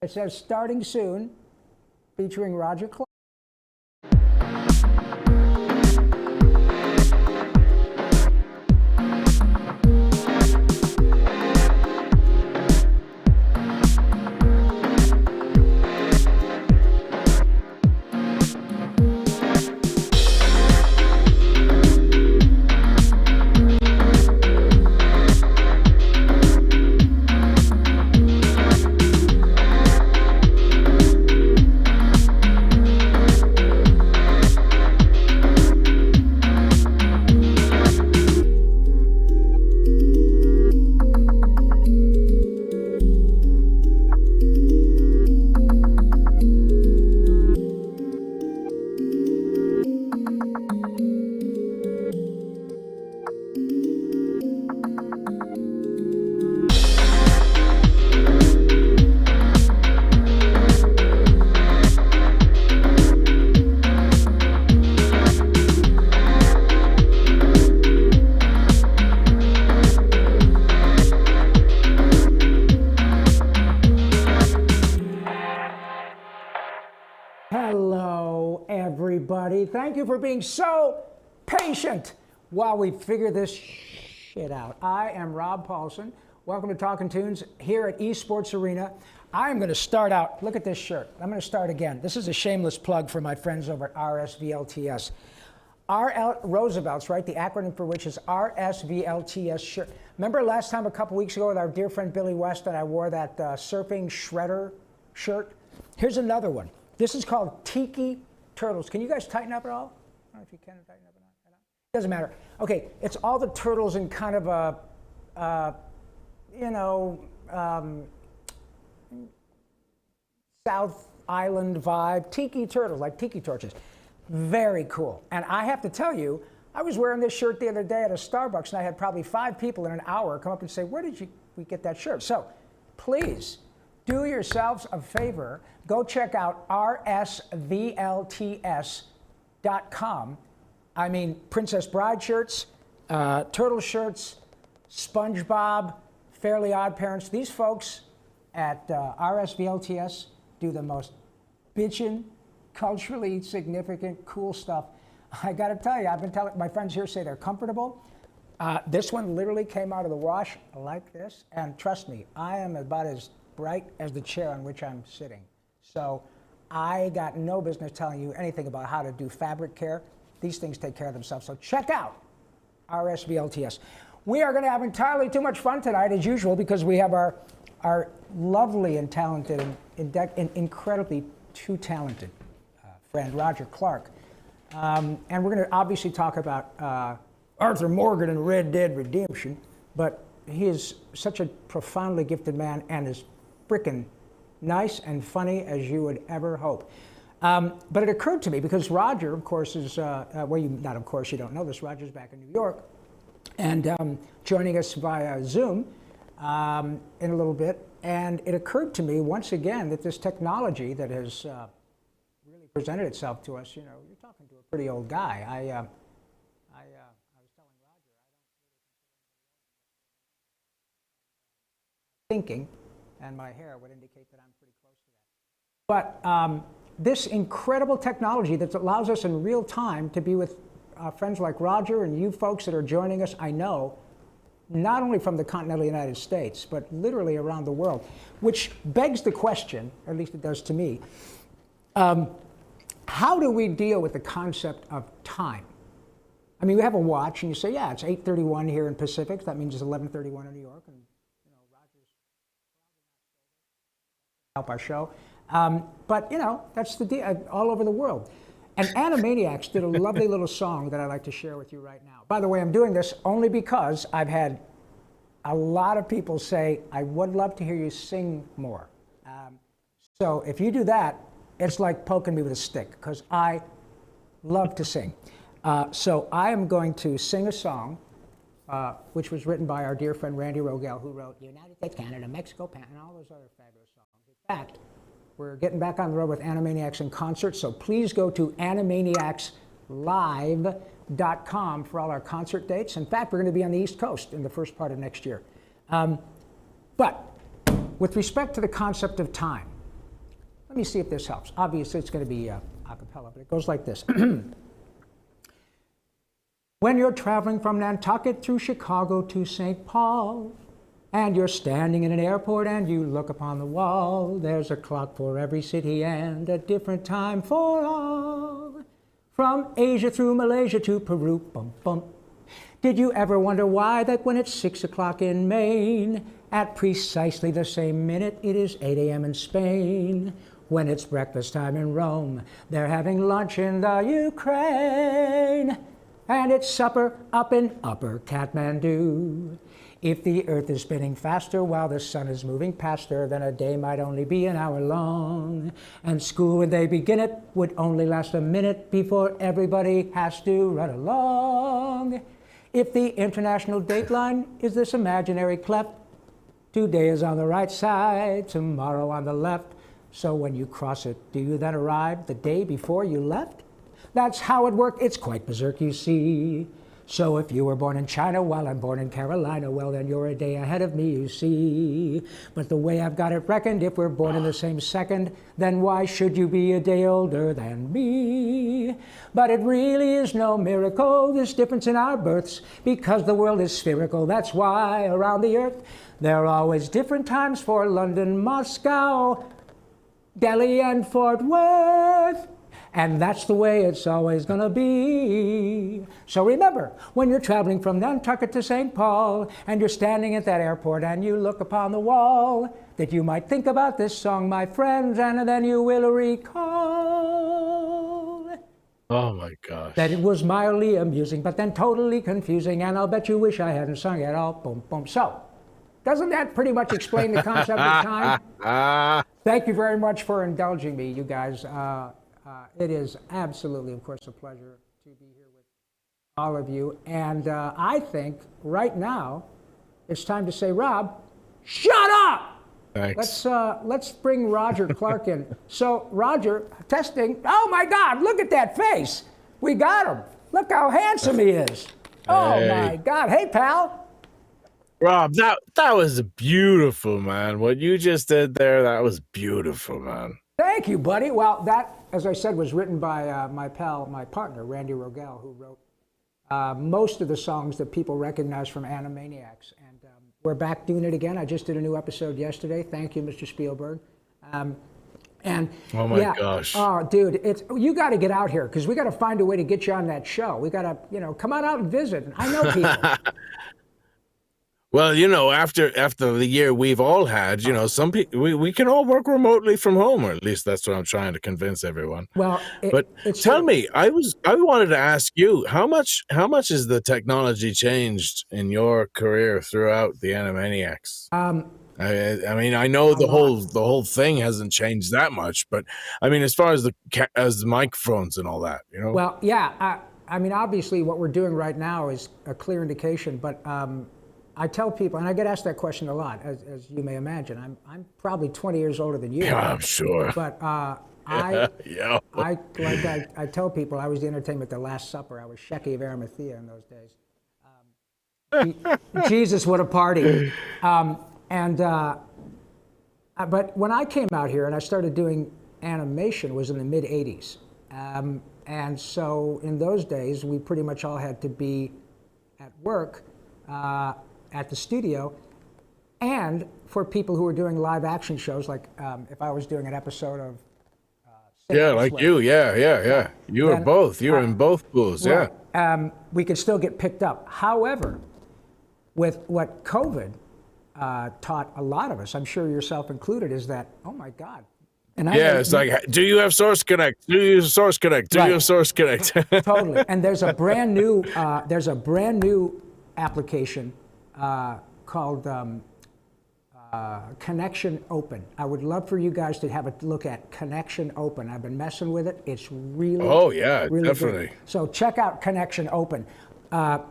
It says starting soon, featuring Roger Clark. Hello, everybody. Thank you for being so patient while we figure this shit out. I am Rob Paulsen. Welcome to Talkin Toons here at Esports Arena. I'm going to start out. Look at this shirt. I'm going to start again. This is a shameless plug for my friends over at RSVLTS. Roosevelt's, right? The acronym for which is RSVLTS shirt. Remember last time a couple weeks ago with our dear friend Billy West and I wore that surfing shredder shirt? Here's another one. This is called Tiki Turtles. Can you guys tighten up at all? I don't know if you can tighten up or not. Doesn't matter. Okay, it's all the turtles in kind of a, South Island vibe. Tiki Turtles, like tiki torches. Very cool. And I have to tell you, I was wearing this shirt the other day at a Starbucks, and I had probably 5 people in an hour come up and say, where did we get that shirt? So please, do yourselves a favor. Go check out rsvlts.com. I mean, Princess Bride shirts, turtle shirts, SpongeBob, Fairly Odd Parents. These folks at RSVLTS do the most bitchin', culturally significant, cool stuff. I got to tell you, I've been telling my friends here say they're comfortable. This one literally came out of the wash like this, and trust me, I am about as bright as the chair on which I'm sitting. So I got no business telling you anything about how to do fabric care. These things take care of themselves. So check out RSVLTS. We are going to have entirely too much fun tonight, as usual, because we have our lovely and talented and incredibly too talented friend, Roger Clark. And we're going to obviously talk about Arthur Morgan and Red Dead Redemption, but he is such a profoundly gifted man and is frickin' nice and funny as you would ever hope. But it occurred to me, because Roger, of course, is, not of course, you don't know this, Roger's back in New York, and joining us via Zoom in a little bit. And it occurred to me once again that this technology that has really presented itself to us, you know, you're talking to a pretty old guy. I was telling Roger, thinking, and my hair would indicate that I'm pretty close to that. But this incredible technology that allows us in real time to be with friends like Roger and you folks that are joining us, I know, not only from the continental United States, but literally around the world, which begs the question, or at least it does to me, how do we deal with the concept of time? I mean, we have a watch, and you say, yeah, it's 8:31 here in Pacific. That means it's 11:31 in New York, and you know, Roger's help our show. But you know, that's the deal all over the world. And Animaniacs did a lovely little song that I'd like to share with you right now. By the way, I'm doing this only because I've had a lot of people say, I would love to hear you sing more. So if you do that, it's like poking me with a stick, because I love to sing. So I am going to sing a song, which was written by our dear friend Randy Rogel, who wrote United States, Canada, Mexico, and all those other fabulous songs. In fact, we're getting back on the road with Animaniacs in concert, so please go to animaniacslive.com for all our concert dates. In fact, we're going to be on the East Coast in the first part of next year. But with respect to the concept of time, Let me see if this helps. Obviously, it's going to be a cappella, but it goes like this. When you're traveling from Nantucket through Chicago to St. Paul, and you're standing in an airport and you look upon the wall, there's a clock for every city and a different time for all. From Asia through Malaysia to Peru, bum, bum. Did you ever wonder why that when it's 6 o'clock in Maine, at precisely the same minute it is 8 a.m. in Spain? When it's breakfast time in Rome, they're having lunch in the Ukraine. And it's supper up in Upper Kathmandu. If the earth is spinning faster while the sun is moving past her, then a day might only be an hour long. And school, when they begin it, would only last a minute before everybody has to run along. If the international dateline is this imaginary cleft, today is on the right side, tomorrow on the left. So when you cross it, do you then arrive the day before you left? That's how it worked. It's quite berserk, you see. So if you were born in China while I'm born in Carolina, well, then you're a day ahead of me, you see. But the way I've got it reckoned, if we're born in the same second, then why should you be a day older than me? But it really is no miracle, this difference in our births, because the world is spherical. That's why around the earth, there are always different times for London, Moscow, Delhi, and Fort Worth. And that's the way it's always going to be. So remember, when you're traveling from Nantucket to St. Paul, and you're standing at that airport and you look upon the wall, that you might think about this song, my friends, and then you will recall. Oh my gosh. That it was mildly amusing, but then totally confusing, and I'll bet you wish I hadn't sung it all. Boom, boom. So, doesn't that pretty much explain the concept of time? Thank you very much for indulging me, you guys. It is absolutely, of course, a pleasure to be here with all of you. And I think right now it's time to say, Rob, shut up! Thanks. Let's bring Roger Clark in. So, Roger, testing. Oh, my God, look at that face. We got him. Look how handsome he is. Oh, my God. Hey, pal. Rob, that was beautiful, man. What you just did there, that was beautiful, man. Thank you, buddy. Well, that, as I said, was written by my pal, my partner, Randy Rogel, who wrote most of the songs that people recognize from Animaniacs. And we're back doing it again. I just did a new episode yesterday. Thank you, Mr. Spielberg. And oh my gosh. Oh, dude, you got to get out here because we got to find a way to get you on that show. We got to, come on out and visit. I know people. Well, after the year we've all had, some people we can all work remotely from home, or at least that's what I'm trying to convince everyone. Well, tell me, I wanted to ask you how much has the technology changed in your career throughout the Animaniacs? I mean, I know the whole thing hasn't changed that much, but I mean, as far as the microphones and all that, Well, yeah, I mean, obviously, what we're doing right now is a clear indication, but. I tell people, and I get asked that question a lot, as you may imagine. I'm probably 20 years older than you. Yeah, I'm sure. But I tell people I was the entertainment at the Last Supper. I was Shecky of Arimathea in those days. Jesus, what a party! But when I came out here and I started doing animation, was in the mid '80s, and so in those days we pretty much all had to be at work. At the studio, and for people who were doing live action shows, like if I was doing an episode of like you, yeah. You were both. You were in both pools, right, yeah. We could still get picked up. However, with what COVID taught a lot of us, I'm sure yourself included, is that, oh my God. And it's like, do you have Source Connect? Do you have Source Connect? Do you have Source Connect? Totally. And there's a brand new application called Connection Open. I would love for you guys to have a look at Connection Open. I've been messing with it. It's really, really definitely good. So check out Connection Open.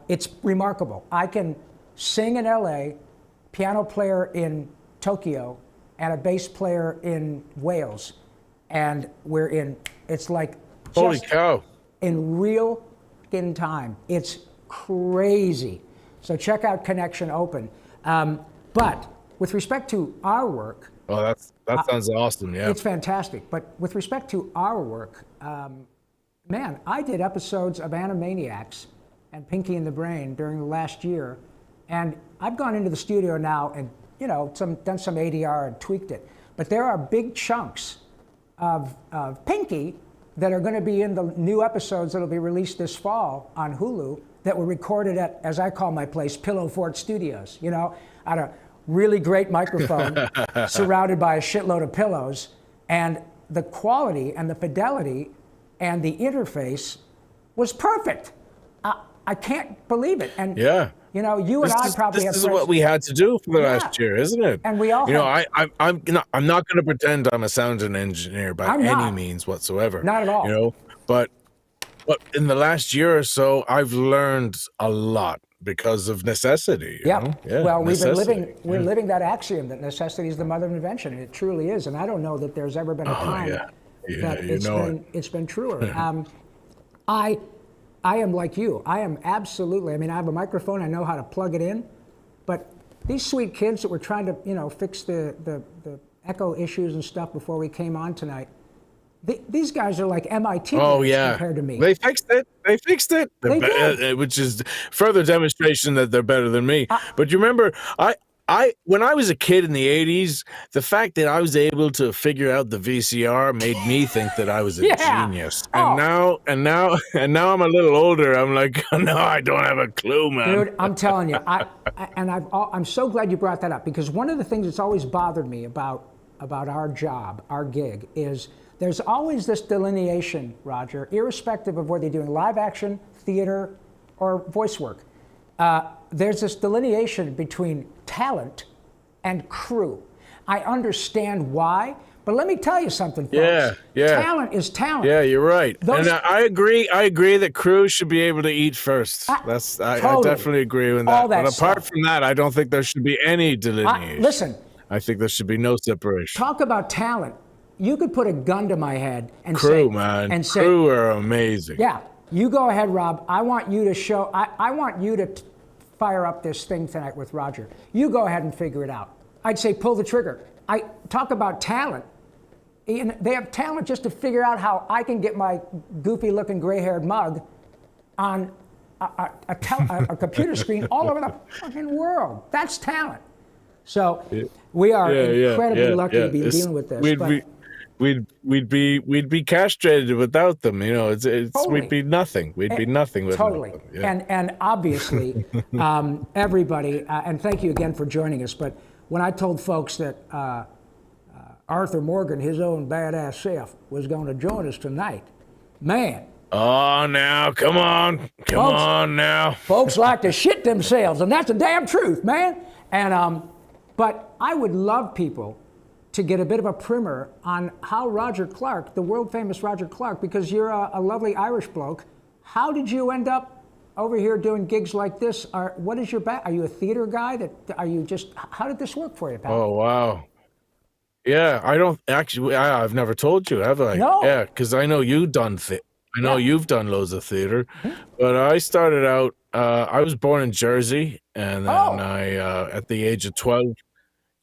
It's remarkable. I can sing in LA, piano player in Tokyo, and a bass player in Wales, and it's like holy cow, in real in time. It's crazy. So check out Connection Open. But with respect to our work, Oh, that sounds awesome. Yeah. it's fantastic. But with respect to our work, man, I did episodes of Animaniacs and Pinky and the Brain during the last year, and I've gone into the studio now and done some ADR and tweaked it. But there are big chunks of Pinky that are going to be in the new episodes that'll be released this fall on Hulu that were recorded at, as I call my place, Pillow Fort Studios. At a really great microphone surrounded by a shitload of pillows, and the quality and the fidelity and the interface was perfect. I can't believe it. And yeah. you and I probably have. This is what we had to do for the last year, isn't it? And we all. I'm not going to pretend I'm a sound engineer by any means whatsoever. Not at all. But in the last year or so, I've learned a lot because of necessity. Yeah. Well, we're living that axiom that necessity is the mother of invention, and it truly is. And I don't know that there's ever been a time that it's been truer. I am like you. I am absolutely. I mean, I have a microphone. I know how to plug it in, but these sweet kids that were trying to, fix the echo issues and stuff before we came on tonight. These guys are like MIT compared to me. They fixed it. They did. Which is further demonstration that they're better than me. But you remember, when I was a kid in the 80s, the fact that I was able to figure out the VCR made me think that I was a genius. And now I'm a little older. I'm like, no, I don't have a clue, man. Dude, I'm telling you, I'm so glad you brought that up, because one of the things that's always bothered me about our job, our gig, is there's always this delineation, Roger, irrespective of whether you're doing live action, theater, or voice work. There's this delineation between talent and crew. I understand why, but let me tell you something, folks. Yeah. Talent is talent. Yeah, you're right. And I agree that crew should be able to eat first. I definitely agree with that. But apart from that, I don't think there should be any delineation. Listen. I think there should be no separation. Talk about talent. You could put a gun to my head and crew are amazing. Yeah. You go ahead, Rob. I want you to I want you to fire up this thing tonight with Roger. You go ahead and figure it out. I'd say pull the trigger. I talk about talent. They have talent just to figure out how I can get my goofy-looking gray-haired mug on a computer screen all over the fucking world. That's talent. So we are incredibly lucky to be dealing with this. We'd be castrated without them. We'd be nothing. We'd be nothing without them. Yeah. And obviously, everybody. And thank you again for joining us. But when I told folks that Arthur Morgan, his own badass self, was going to join us tonight, man. Oh, now come on now. Folks like to shit themselves, and that's the damn truth, man. And but I would love people to get a bit of a primer on how Roger Clark, the world famous Roger Clark, because you're a lovely Irish bloke, how did you end up over here doing gigs like this? What is your are you a theater guy? How did this work for you, pal? Oh, wow. Yeah, I've never told you, have I? No. Yeah, because I know you've done you've done loads of theater, but I started out, I was born in Jersey, and then at the age of 12,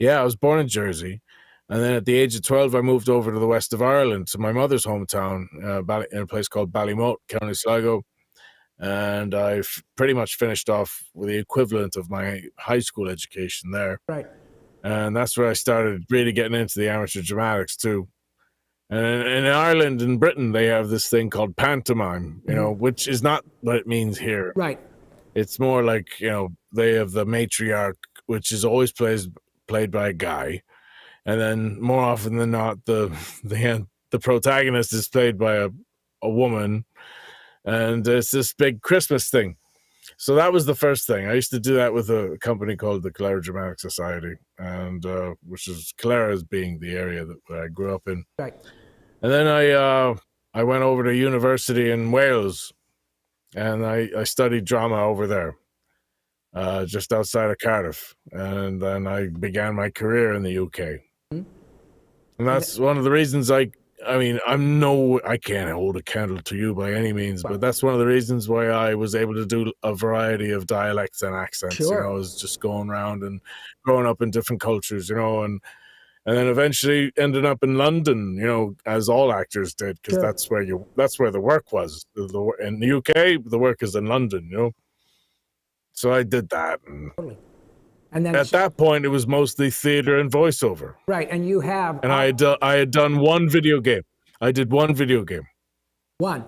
I was born in Jersey. And then at the age of 12, I moved over to the west of Ireland, to my mother's hometown, in a place called Ballymote, County Sligo. And I pretty much finished off with the equivalent of my high school education there. Right. And that's where I started really getting into the amateur dramatics too. And in Ireland and Britain, they have this thing called pantomime, which is not what it means here. Right. It's more like, they have the matriarch, which is always played by a guy. And then more often than not, the protagonist is played by a woman, and it's this big Christmas thing. So that was the first thing. I used to do that with a company called the Kildare Dramatic Society, and which is Kildare as being the area that I grew up in. Right. And then I went over to university in Wales, and I studied drama over there. Just outside of Cardiff, and then I began my career in the UK. And that's one of the reasons I I mean, I can't hold a candle to you by any means, but that's one of the reasons why I was able to do a variety of dialects and accents. Sure. You know, is just going around and growing up in different cultures. You know, and then eventually ended up in London. You know, as all actors did, because Sure. that's where the work was. In the UK, the work is in London. You know, so I did that, and Totally. And then at that point, it was mostly theater and voiceover. right, and you have And I had done one video game. I did one video game. one.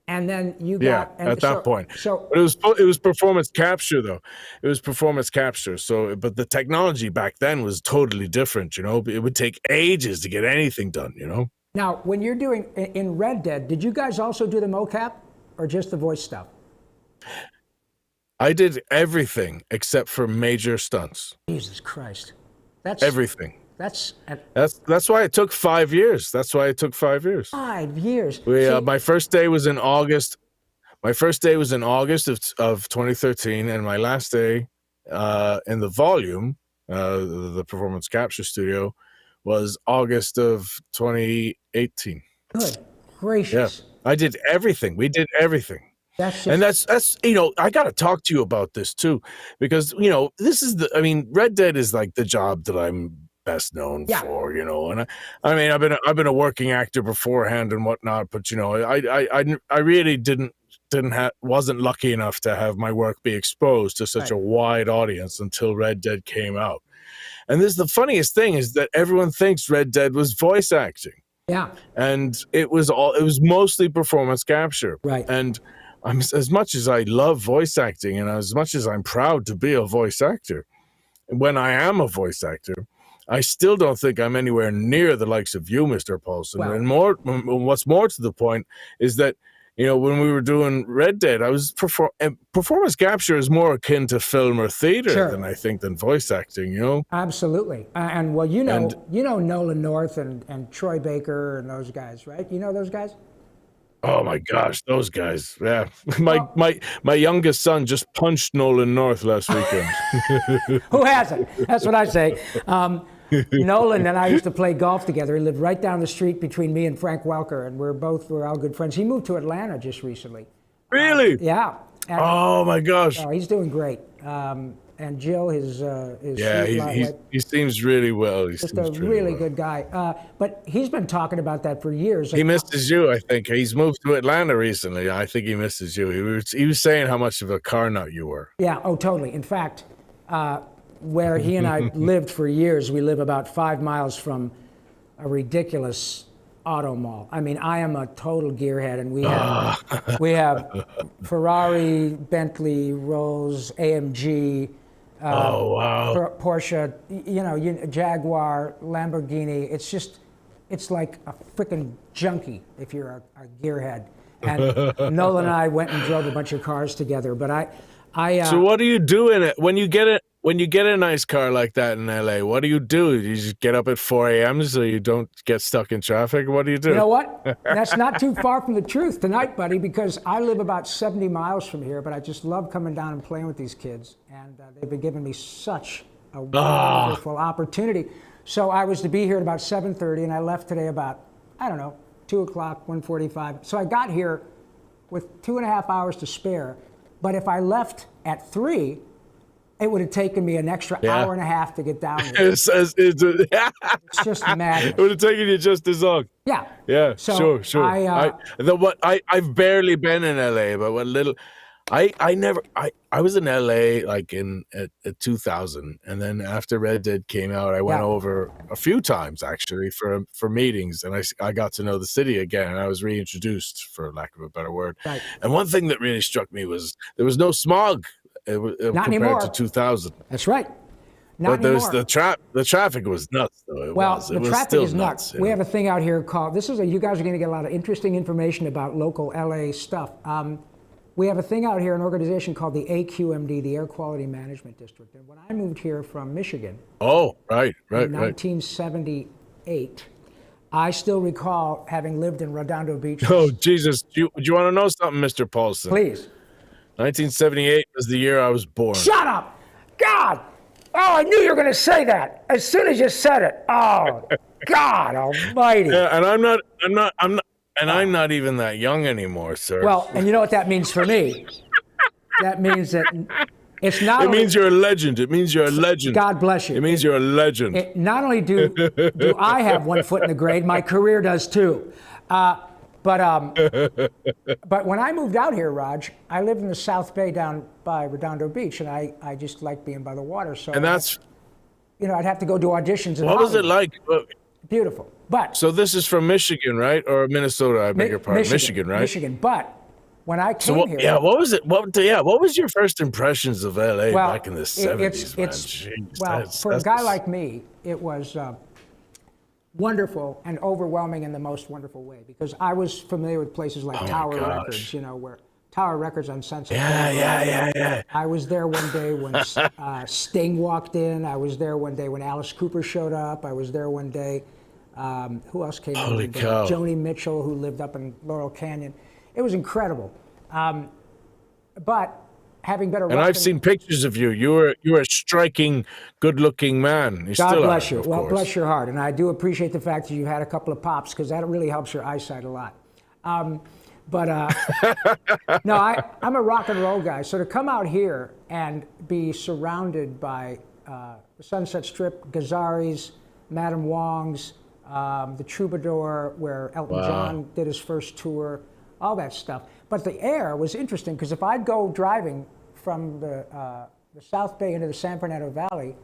And then you Yeah, got at that point. So But it was performance capture though. It was performance capture. So, but the technology back then was totally different. You know, it would take ages to get anything done. You know. now, when you're doing in Red Dead, did you guys also do the mocap or just the voice stuff? I did everything except for major stunts. Jesus Christ, that's Everything. That's why it took 5 years. That's why it took 5 years. 5 years. My first day was in August. My first day was in August of 2013, and my last day in the volume, the performance capture studio, was August of 2018. Good gracious. Yeah, I did everything. We did everything. That's You know, I got to talk to you about this too, because you know Red Dead is like the job that I'm best known for, you know, and I mean I've been a working actor beforehand and whatnot, but you know I really wasn't lucky enough to have my work be exposed to such a wide audience until Red Dead came out. And the funniest thing is that everyone thinks Red Dead was voice acting. Yeah. And it was mostly performance capture. Right. And as much as I love voice acting and as much as I'm proud to be a voice actor, when I am a voice actor, I still don't think I'm anywhere near the likes of you, Mr. Paulsen. Well, and what's more to the point is that, you know, when we were doing Red Dead, I was performance capture is more akin to film or theater than voice acting, you know? Absolutely. And well, you know Nolan North and Troy Baker and those guys, right? You know those guys? Oh my gosh, those guys! Yeah, my youngest son just punched Nolan North last weekend. Who hasn't? That's what I say. Nolan and I used to play golf together. He lived right down the street between me and Frank Welker, and we're all good friends. He moved to Atlanta just recently. Really? Yeah. And, oh my gosh! Oh, he's doing great. And Jill, his he seems really well. He's just a really good guy. But he's been talking about that for years. He misses you, I think. He's moved to Atlanta recently. I think he misses you. He was saying how much of a car nut you were. Yeah. Oh, totally. In fact, where he and I lived for years, we live about 5 miles from a ridiculous auto mall. I mean, I am a total gearhead, and we have Ferrari, Bentley, Rolls, AMG. Porsche, Jaguar, Lamborghini. It's like a freaking junkie if you're a gearhead. And Nolan and I went and drove a bunch of cars together. But so what do you do in it when you get it? When you get a nice car like that in LA? What do? You just get up at 4 a.m. so you don't get stuck in traffic? What do you do? You know what? That's not too far from the truth tonight, buddy, because I live about 70 miles from here, but I just love coming down and playing with these kids. And they've been giving me such a wonderful opportunity. So I was to be here at about 7:30, and I left today about, 2 o'clock, 1:45. So I got here with 2.5 hours to spare. But if I left at 3, it would have taken me an extra hour and a half to get down here. It's just mad. It would have taken you just as long. Yeah. Yeah. So sure. I've barely been in LA, but what little I was in LA like in 2000, and then after Red Dead came out, I went over a few times actually for meetings, and I got to know the city again, and I was reintroduced, for lack of a better word. Right. And one thing that really struck me was there was no smog. Not compared anymore. to 2000. That's right. But anymore. The traffic was nuts, though. The traffic is nuts. We have a thing out here called, you guys are going to get a lot of interesting information about local LA stuff. We have a thing out here, an organization called the AQMD, the Air Quality Management District. And when I moved here from Michigan, in 1978, I still recall having lived in Redondo Beach. Oh, Jesus. Do you want to know something, Mr. Paulsen? Please. 1978 was the year I was born. Shut up! God! Oh, I knew you were going to say that. As soon as you said it. Oh, God almighty. Yeah, and I'm not even that young anymore, sir. Well, and you know what that means for me? That means that it's not It only... means you're a legend. It means you're a legend. God bless you. It means you're a legend. Not only do I have one foot in the grave, my career does too. But when I moved out here, Raj, I lived in the South Bay down by Redondo Beach, and I just like being by the water. So, And that's... I'd have to go do auditions. What was it like? Beautiful. But So this is from Michigan, right? Or Minnesota, I beg your pardon. Michigan, right? Michigan. But when I came here... Yeah, what was it? What was your first impressions of LA back in the 70s, man? Jeez, for a guy like me, it was wonderful and overwhelming in the most wonderful way, because I was familiar with places like Tower Records, where Tower Records on Sunset. Yeah. I was there one day when Sting walked in. I was there one day when Alice Cooper showed up. I was there one day. Who else came in? Holy cow. Joni Mitchell, who lived up in Laurel Canyon. It was incredible. But having been a And I've seen pictures of you. You're a striking, good-looking man. God bless you. Well, bless your heart. And I do appreciate the fact that you had a couple of pops, because that really helps your eyesight a lot. No, I'm a rock and roll guy. So to come out here and be surrounded by the Sunset Strip, Gazzari's, Madame Wong's, the Troubadour, where Elton John did his first tour, all that stuff. But the air was interesting, because if I'd go driving from the South Bay into the San Fernando Valley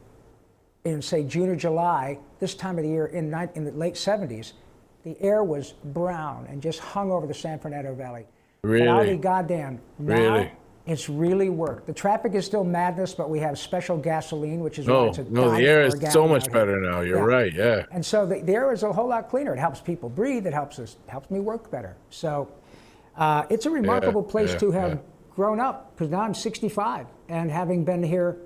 in, say, June or July, this time of the year in the late 70s, the air was brown and just hung over the San Fernando Valley. Really? But I'll be goddamn. Now, really? It's really worked. The traffic is still madness, but we have special gasoline, which is the air is so much better now. You're right, yeah. And so the air is a whole lot cleaner. It helps people breathe. It helps me work better. So it's a remarkable place to have grown up, because now I'm 65, and having been here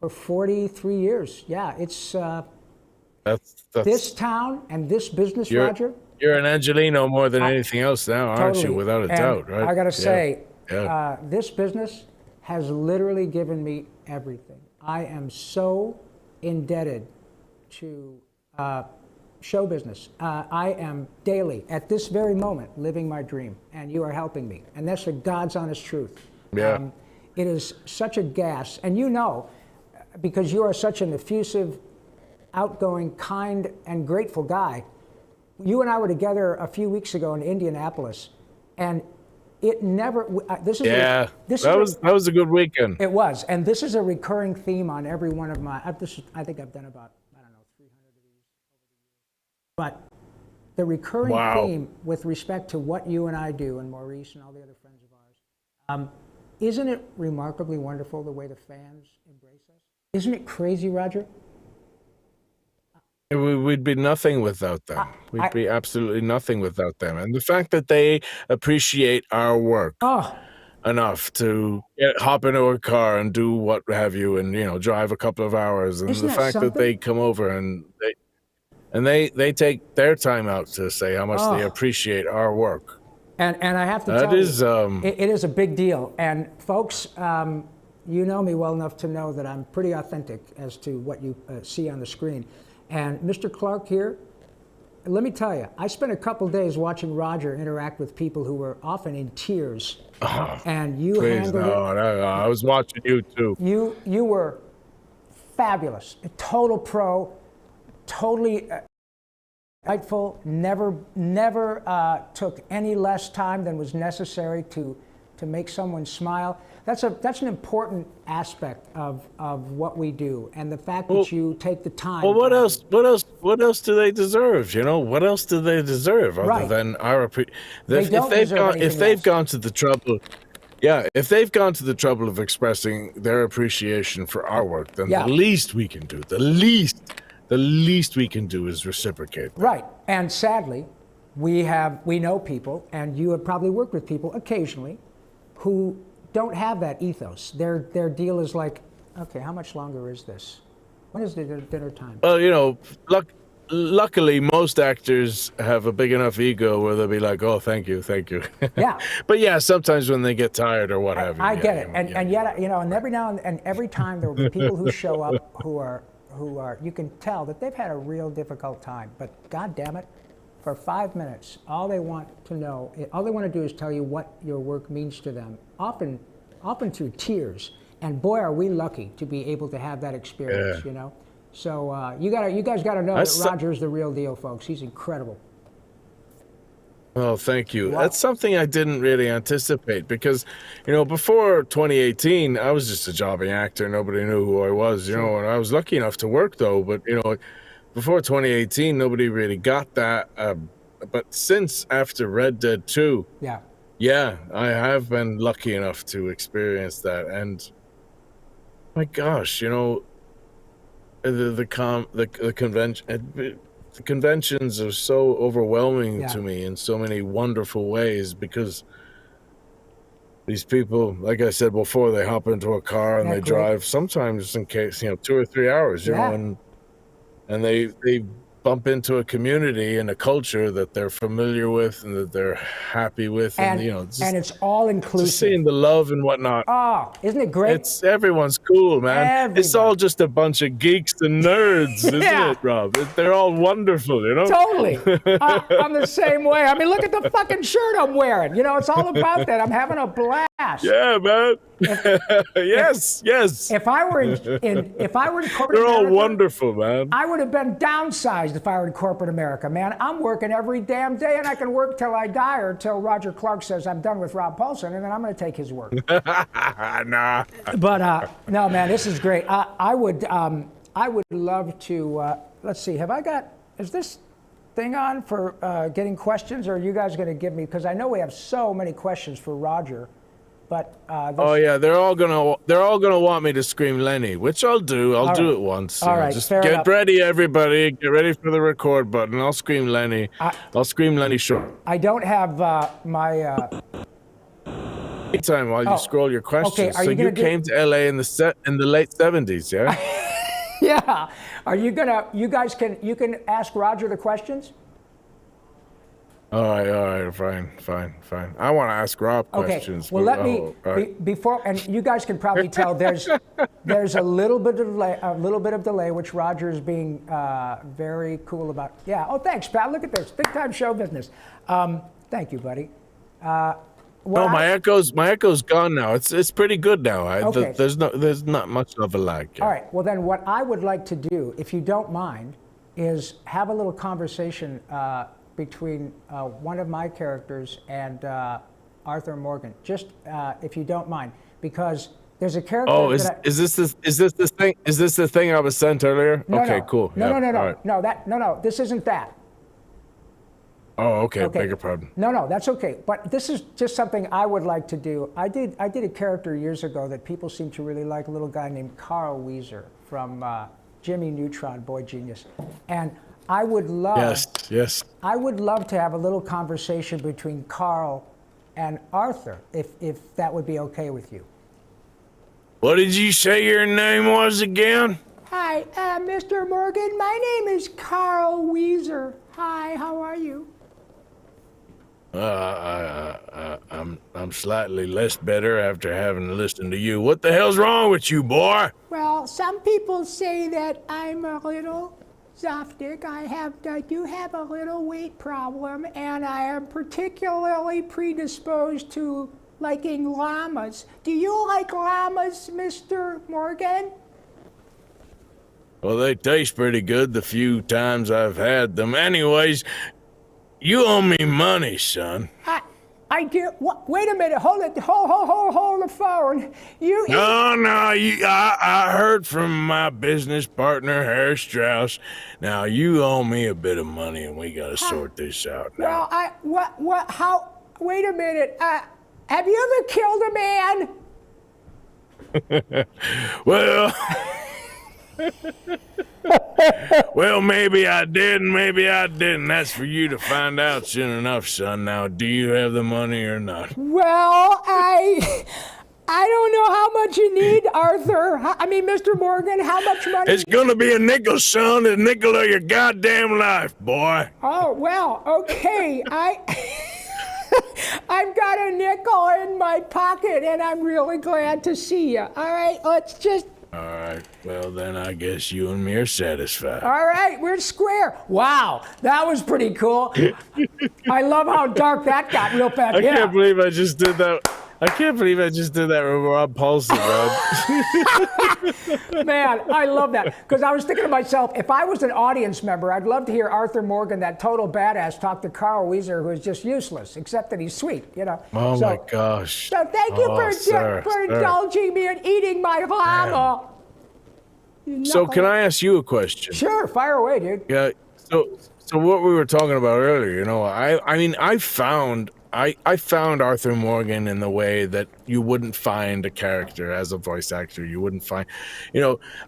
for 43 years. Yeah, it's that's this town and this business, Roger. You're an Angelino more than anything else now, aren't you? Without a doubt, right? I got to say, this business has literally given me everything. I am so indebted to show business. I am daily, at this very moment, living my dream, and you are helping me. And that's the God's honest truth. Yeah. It is such a gas. And because you are such an effusive, outgoing, kind, and grateful guy, you and I were together a few weeks ago in Indianapolis, and it never. That was a good weekend. It was, and this is a recurring theme on every one of my. I think I've done about 300 of these. But the recurring theme with respect to what you and I do, and Maurice and all the other friends of ours, isn't it remarkably wonderful the way the fans embrace us? Isn't it crazy, Roger? We'd be nothing without them. We'd be absolutely nothing without them. And the fact that they appreciate our work enough to hop into a car and do what have you, and drive a couple of hours, and the fact that they come over and they take their time out to say how much they appreciate our work. And I have to tell you, it is a big deal. And folks, you know me well enough to know that I'm pretty authentic as to what you see on the screen. And Mr. Clark here, let me tell you, I spent a couple days watching Roger interact with people who were often in tears. And you handled it. No, I was watching you too. You were fabulous, a total pro, totally delightful. Never took any less time than was necessary to make someone smile. That's an important aspect of what we do, and the fact that you take the time. Well, what else do they deserve? What else do they deserve other than our if they've gone to the trouble? Yeah, if they've gone to the trouble of expressing their appreciation for our work, then the least we can do, the least we can do is reciprocate. Right, and sadly, we know people, and you have probably worked with people occasionally, who don't have that ethos. Their deal is like, okay, how much longer is this? When is the dinner time? Well, luckily, most actors have a big enough ego where they'll be like, "Oh, thank you, thank you." Yeah. But yeah, sometimes when they get tired or what have you, I yeah, get it, yeah, and yet, you know, and every now and every time there will be people who show up who are you can tell that they've had a real difficult time. But God damn it, for 5 minutes, all they want to know, all they want to do is tell you what your work means to them, often through tears. And boy, are we lucky to be able to have that experience, you know. So you guys got to know that Roger's the real deal, folks. He's incredible. Oh, thank you. Wow. That's something I didn't really anticipate because, you know, before 2018, I was just a jobbing actor. Nobody knew who I was, you know, and I was lucky enough to work though. But, you know, before 2018, nobody really got that. But since after Red Dead 2, yeah, I have been lucky enough to experience that. And my gosh, you know, the convention. The conventions are so overwhelming to me in so many wonderful ways because these people, like I said before, they hop into a car and they drive sometimes in case, you know, 2 or 3 hours, you know, and they bump into a community and a culture that they're familiar with and that they're happy with, and you know, and it's all inclusive. Just seeing the love and whatnot. Oh, isn't it great? It's everyone's cool, man. It's all just a bunch of geeks and nerds, isn't it, Rob? They're all wonderful, you know. Totally. I'm the same way. I mean, look at the fucking shirt I'm wearing. You know, it's all about that. I'm having a blast. Yeah, man. Yes. If I were in corporate They're all America, wonderful, man. I would have been downsized if I were in corporate America, man. I'm working every damn day, and I can work till I die or till Roger Clark says I'm done with Rob Paulsen, and then I'm going to take his work. Nah. But no, man, this is great. I would love to. Let's see. Is this thing on for getting questions, or are you guys going to give me? Because I know we have so many questions for Roger. But oh yeah, they're all gonna want me to scream Lenny, which I'll do. I'll do it once. All right, just get ready, everybody. Get ready for the record button. I'll scream Lenny. I'll scream Lenny short. I don't have my. Anytime while you scroll your questions. Okay, so you came to LA in the late 70s, yeah? Yeah. Are you gonna? You guys can ask Roger the questions. All right, fine. I want to ask Rob questions. Okay, well, let me before, and you guys can probably tell there's a little bit of delay, which Roger is being very cool about. Yeah. Oh, thanks, Pat. Look at this, big time show business. Thank you, buddy. No, my echo's gone now. It's pretty good now. Okay. There's not much of a lag. Yeah. All right. Well, then, what I would like to do, if you don't mind, is have a little conversation between one of my characters and Arthur Morgan, just if you don't mind, because there's a character. Oh, is this the thing I was sent earlier? No, okay, cool. No, yeah. Right. No, this isn't that. Oh, okay. Beg your pardon. No, that's okay. But this is just something I would like to do. I did a character years ago that people seem to really like, a little guy named Carl Weezer from Jimmy Neutron, Boy Genius, and I would love. Yes. I would love to have a little conversation between Carl and Arthur, if that would be okay with you. What did you say your name was again? Hi, Mr. Morgan. My name is Carl Weezer. Hi, how are you? I'm slightly less better after having listened to you. What the hell's wrong with you, boy? Well, some people say that I'm a little Zoftic. I do have a little weight problem, and I am particularly predisposed to liking llamas. Do you like llamas, Mr. Morgan? Well, they taste pretty good the few times I've had them. Anyways, you owe me money, son. I do. What? Wait a minute. Hold it. Hold the phone. I heard from my business partner, Harry Strauss. Now, you owe me a bit of money, and we got to sort this out now. Well, how? Wait a minute. Have you ever killed a man? Well... Well, maybe I did, and maybe I didn't. That's for you to find out soon enough, son. Now, do you have the money or not? Well, I don't know how much you need, Arthur. Mr. Morgan, how much money? It's gonna be a nickel, son. A nickel of your goddamn life, boy. Oh, well, okay. I've got a nickel in my pocket, and I'm really glad to see you. All right, let's just... All right, well, then I guess you and me are satisfied. All right, we're square. Wow, that was pretty cool. I love how dark that got real fast. I can't believe I just did that. I can't believe I just did that with Rob Paulsen, Rob. Man, I love that. Because I was thinking to myself, if I was an audience member, I'd love to hear Arthur Morgan, that total badass, talk to Carl Weezer, who is just useless, except that he's sweet, Oh, my gosh. So thank you for indulging me in eating my llama. So can I ask you a question? Sure, fire away, dude. Yeah, so what we were talking about earlier, I found Arthur Morgan in the way that you wouldn't find a character as a voice actor. You wouldn't find,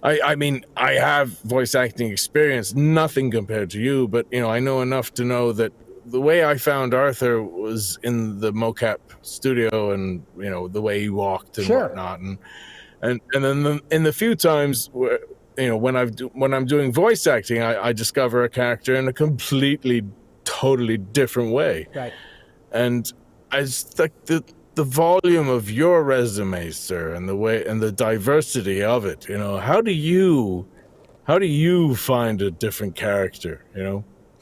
I have voice acting experience, nothing compared to you, but, I know enough to know that the way I found Arthur was in the mocap studio and, the way he walked and whatnot. And then in the few times where, when I'm doing voice acting, I discover a character in a completely, totally different way. Right. And I just like the volume of your resume, sir, and the way and the diversity of it. How do you find a different character?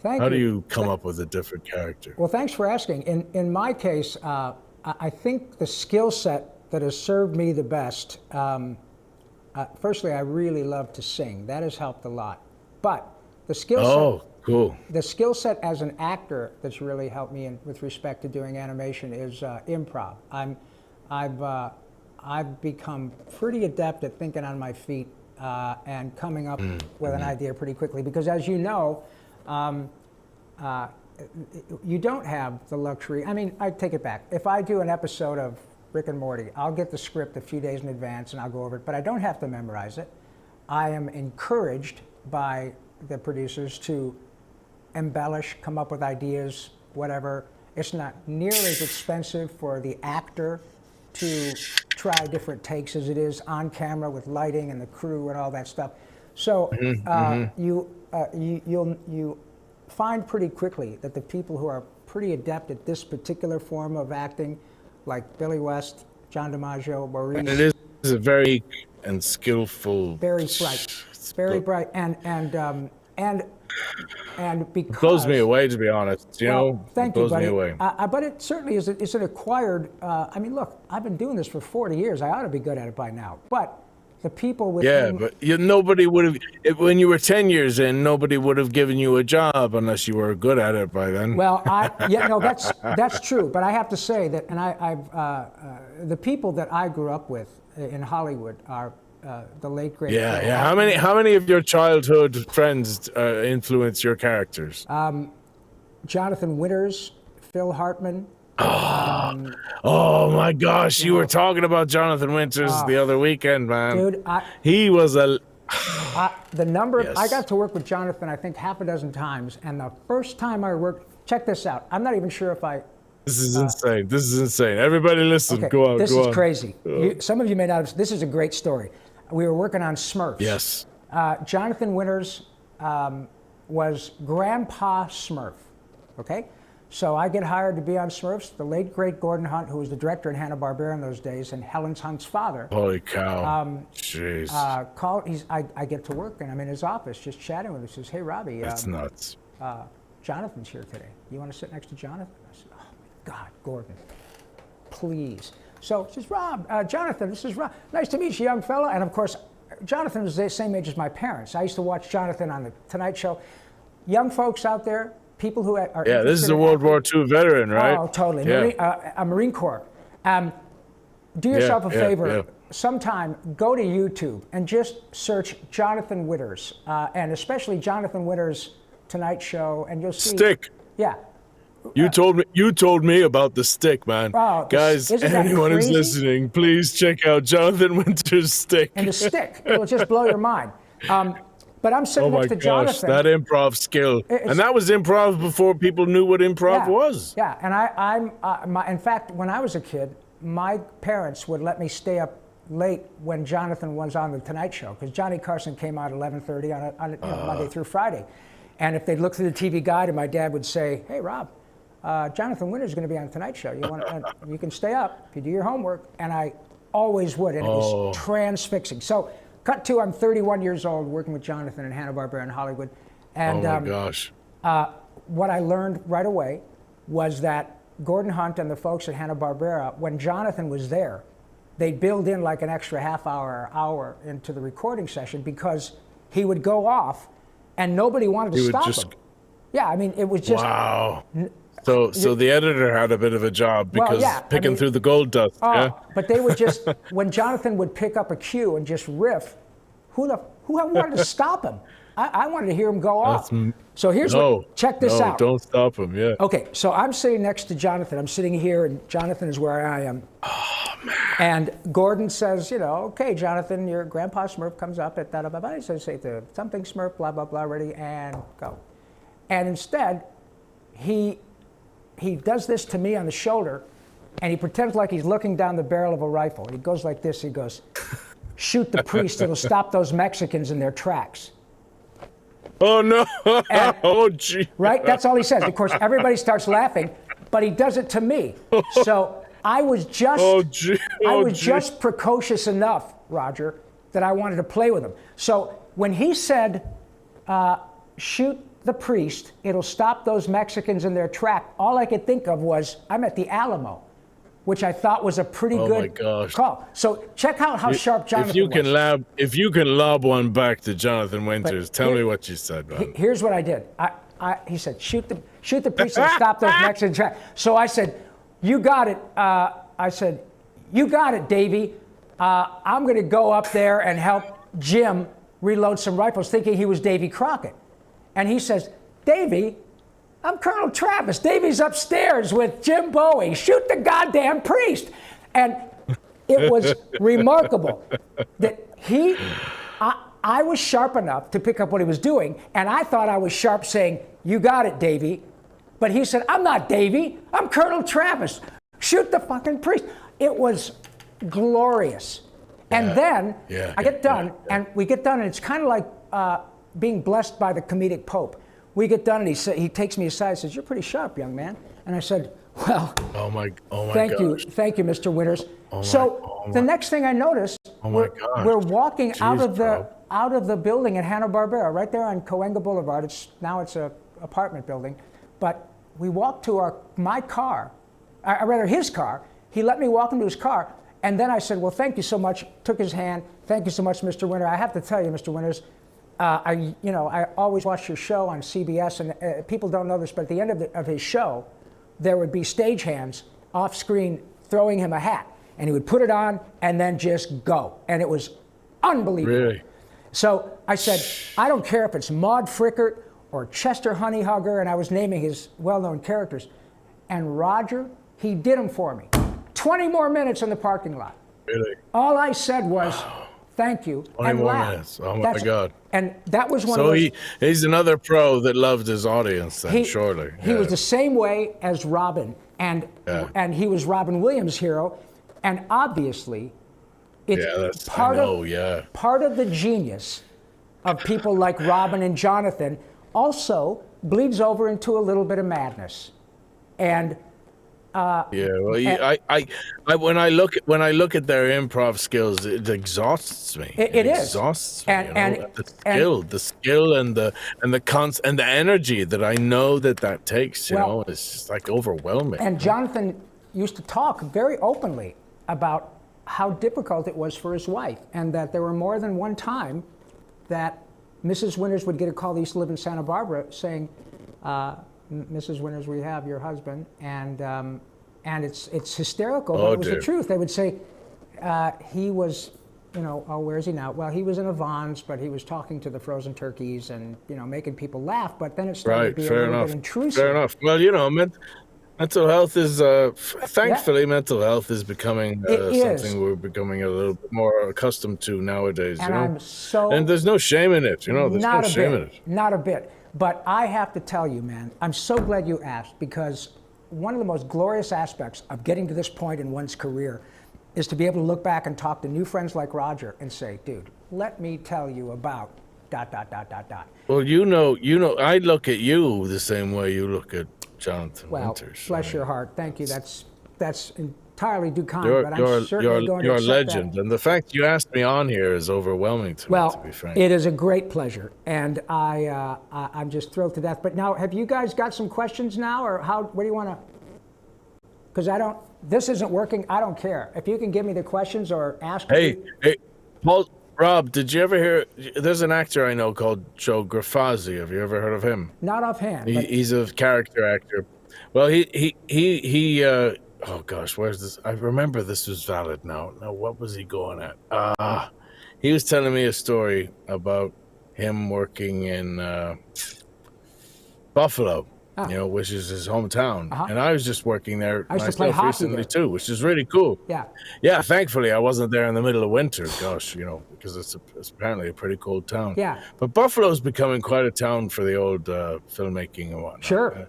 Thank how you. do you come up with a different character? Well, thanks for asking. In my case, I think the skill set that has served me the best. Firstly, I really love to sing. That has helped a lot. But the skill set. Oh, cool. The skill set as an actor that's really helped me with respect to doing animation is improv. I've become pretty adept at thinking on my feet and coming up with an idea pretty quickly. Because as you know, you don't have the luxury. I take it back. If I do an episode of Rick and Morty, I'll get the script a few days in advance and I'll go over it, but I don't have to memorize it. I am encouraged by the producers to embellish, come up with ideas, whatever. It's not nearly as expensive for the actor to try different takes as it is on camera with lighting and the crew and all that stuff. So you find pretty quickly that the people who are pretty adept at this particular form of acting, like Billy West, John DiMaggio, Maurice. And it is a very and skillful. Very bright, very bright, and because it blows me away, to be honest. Thank you, blows buddy. me away. But it certainly is. It's an acquired. Look, I've been doing this for 40 years. I ought to be good at it by now. But the people with nobody would have. When you were 10 years in, nobody would have given you a job unless you were good at it by then. Well, that's true. But I have to say that, and the people that I grew up with in Hollywood are the late great. Yeah. How many of your childhood friends influence your characters? Jonathan Winters, Phil Hartman. Oh my gosh! You were talking about Jonathan Winters the other weekend, man. Dude, he was a. The number of, I got to work with Jonathan, I think, half a dozen times, and the first time I worked, check this out. I'm not even sure if I. This is insane. This is insane. Everybody, listen. Okay, go on. This go is on. crazy. Some of you may not have. This is a great story. We were working on Smurfs. Yes. Jonathan Winters was Grandpa Smurf. Okay. So I get hired to be on Smurfs. The late, great Gordon Hunt, who was the director in Hanna-Barbera in those days, and Helen Hunt's father. Holy cow. Jeez. I get to work, and I'm in his office just chatting with him. He says, hey, Robbie. That's nuts. Jonathan's here today. You want to sit next to Jonathan? I said, oh, my God, Gordon, please. So he says, Rob, Jonathan, this is Rob. Nice to meet you, young fella. And, of course, Jonathan was the same age as my parents. I used to watch Jonathan on The Tonight Show. Young folks out there, people who are this is a World War II veteran, right? Oh, totally. Yeah. A Marine Corps. Do yourself a favor. Yeah. Sometime go to YouTube and just search Jonathan Winters, and especially Jonathan Winters' Tonight Show, and you'll see. Stick. Yeah. You told me about the stick, man. Oh, guys, anyone who's listening, please check out Jonathan Winters' Stick. And the stick, it'll just blow your mind. But I'm sitting next to Jonathan. That improv skill. And that was improv before people knew what improv was. Yeah, and in fact, when I was a kid, my parents would let me stay up late when Jonathan was on the Tonight Show, because Johnny Carson came out at 11:30 on Monday through Friday. And if they'd look through the TV guide, and my dad would say, "Hey, Rob, Jonathan Winter's going to be on the Tonight Show. You can stay up if you do your homework." And I always would, and it was transfixing. So, cut to, I'm 31 years old, working with Jonathan in Hanna-Barbera in Hollywood. And, oh my gosh. What I learned right away was that Gordon Hunt and the folks at Hanna-Barbera, when Jonathan was there, they'd build in like an extra half hour or hour into the recording session, because he would go off and nobody wanted to stop him. Yeah, I mean, it was just... Wow. So the editor had a bit of a job, because picking through the gold dust. But they would just, when Jonathan would pick up a cue and just riff, who wanted to stop him? I wanted to hear him go off. So check this out. Don't stop him, yeah. Okay, so I'm sitting next to Jonathan. I'm sitting here, and Jonathan is where I am. Oh, man. And Gordon says, "Okay, Jonathan, your Grandpa Smurf comes up at da-da-ba-ba." He says, "Say the something Smurf, blah, blah, blah, ready, and go." And instead, he does this to me on the shoulder, and he pretends like he's looking down the barrel of a rifle. And he goes like this. He goes, "Shoot the priest. It'll stop those Mexicans in their tracks." Oh, no. Oh, gee. Right? That's all he says. Of course, everybody starts laughing, but he does it to me. So I was just precocious enough, Roger, that I wanted to play with him. So when he said, "Shoot the priest, it'll stop those Mexicans in their track," all I could think of was, I'm at the Alamo, which I thought was a pretty good call. So check out how sharp Jonathan was. If you can lob one back to Jonathan Winters, tell me what you said, man. Here's what I did. He said, shoot the priest and stop those Mexican tracks. So I said, "You got it." I said, "You got it, Davey. I'm going to go up there and help Jim reload some rifles," thinking he was Davy Crockett. And he says, "Davey, I'm Colonel Travis. Davy's upstairs with Jim Bowie. Shoot the goddamn priest." And it was remarkable that I was sharp enough to pick up what he was doing, and I thought I was sharp saying, "You got it, Davy." But he said, "I'm not Davy. I'm Colonel Travis. Shoot the fucking priest." It was glorious. And then I get done, and we get done, and it's kind of like being blessed by the comedic Pope. We get done, and he takes me aside and says, "You're pretty sharp, young man." And I said, "Well, thank you, Mr. Winters." The next thing I noticed, we're walking out of the building at Hanna-Barbera, right there on Cahuenga Boulevard. Now it's a apartment building, but we walked to my car, rather his car. He let me walk into his car, and then I said, "Well, thank you so much." Took his hand. "Thank you so much, Mr. Winter. I have to tell you, Mr. Winters, I always watch your show on CBS, and people don't know this, but at the end of his show, there would be stagehands off screen throwing him a hat, and he would put it on and then just go, and it was unbelievable." Really? So I said, "I don't care if it's Maud Frickert or Chester Honeyhugger," and I was naming his well-known characters. And Roger, he did them for me. 20 more minutes in the parking lot. Really? All I said was, "Thank you," 20 and more laughed. minutes. Oh my God. And that was one of those... he's another pro that loved his audience then, surely. He was the same way as Robin, and he was Robin Williams' hero, and obviously it's part of the genius of people like Robin and Jonathan also bleeds over into a little bit of madness. And when I look at their improv skills, it exhausts me. It exhausts me. The skill and the energy that I know that takes. It's just like overwhelming. And Jonathan used to talk very openly about how difficult it was for his wife, and that there were more than one time that Mrs. Winters would get a call. They used to live in Santa Barbara, saying, "Mrs. Winters, we have your husband," and it's hysterical, but it was the truth. They would say, "He was, oh, where is he now? Well, he was in a Vons, but he was talking to the frozen turkeys and making people laugh." But then it started to be a little bit intrusive. Fair enough. Well, mental health is thankfully mental health is becoming something we're becoming a little bit more accustomed to nowadays. And there's no shame in it. There's no shame in it. Not a bit. But I have to tell you, man, I'm so glad you asked, because one of the most glorious aspects of getting to this point in one's career is to be able to look back and talk to new friends like Roger and say, dude, let me tell you about ... Well, I look at you the same way you look at Jonathan Winters. Bless your heart. Thank you. That's entirely due kind, but I'm certainly going to accept you're a legend, that. and the fact you asked me on here is overwhelming to me, to be frank. It is a great pleasure, and I'm just thrilled to death. But now, have you guys got some questions now, or what do you want to? Because this isn't working. I don't care. If you can give me the questions or ask me. Hey, Rob, did you ever hear? There's an actor I know called Joe Grafazzi. Have you ever heard of him? Not offhand. He's a character actor. Well, oh gosh, where's this? I remember this was valid now. Now, what was he going at? He was telling me a story about him working in Buffalo, which is his hometown. And I was just working there myself recently too, which is really cool. Yeah, thankfully I wasn't there in the middle of winter, gosh, because it's apparently a pretty cold town. Yeah. But Buffalo's becoming quite a town for the old filmmaking and whatnot. Sure.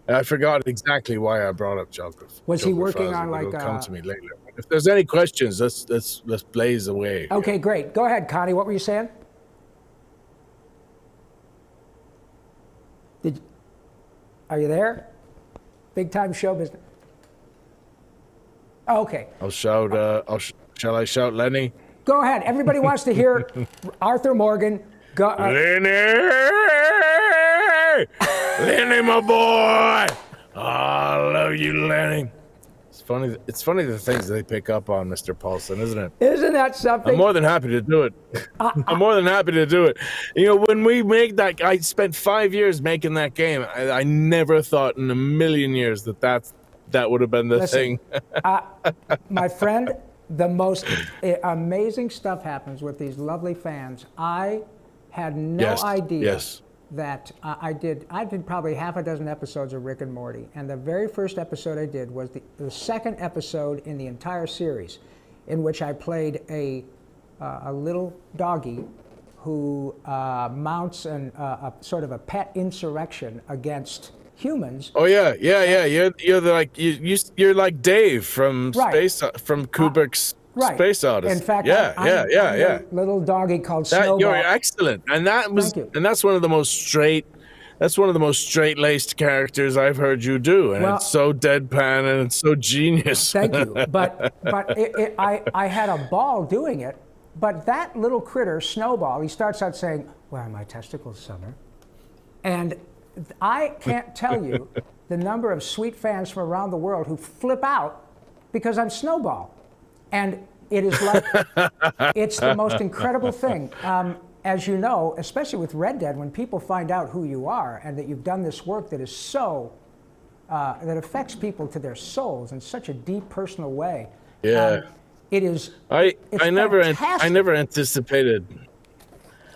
I forgot exactly why I brought up geography. Was he working on like? It'll come to me later. If there's any questions, let's blaze away. Okay, great. Go ahead, Connie. What were you saying? Are you there? Big time show business. Okay. I'll shout. Shall I shout, Lenny? Go ahead. Everybody wants to hear Arthur Morgan. Lenny, Lenny, my boy. Oh, I love you, Lenny. It's funny the things they pick up on, Mr. Paulsen, isn't it? Isn't that something? I'm more than happy to do it. I'm more than happy to do it. When we make that, I spent 5 years making that game. I never thought in a million years that would have been the thing. My friend, the most amazing stuff happens with these lovely fans. I had no idea that I did probably half a dozen episodes of Rick and Morty, and the very first episode I did was the second episode in the entire series, in which I played a little doggy who mounts a sort of a pet insurrection against humans. Oh yeah. You're like Dave from Kubrick's Space Odyssey. In fact, yeah. A little doggy called Snowball. You're excellent, and that's one of the most straight. That's one of the most straight-laced characters I've heard you do, and it's so deadpan and it's so genius. Thank you, but I had a ball doing it. But that little critter, Snowball, he starts out saying, "Where are my testicles, Summer?" And I can't tell you the number of sweet fans from around the world who flip out because I'm Snowball. And it is like, it's the most incredible thing. As you know, especially with Red Dead, when people find out who you are and that you've done this work that is that affects people to their souls in such a deep, personal way. Yeah. It is. I never anticipated.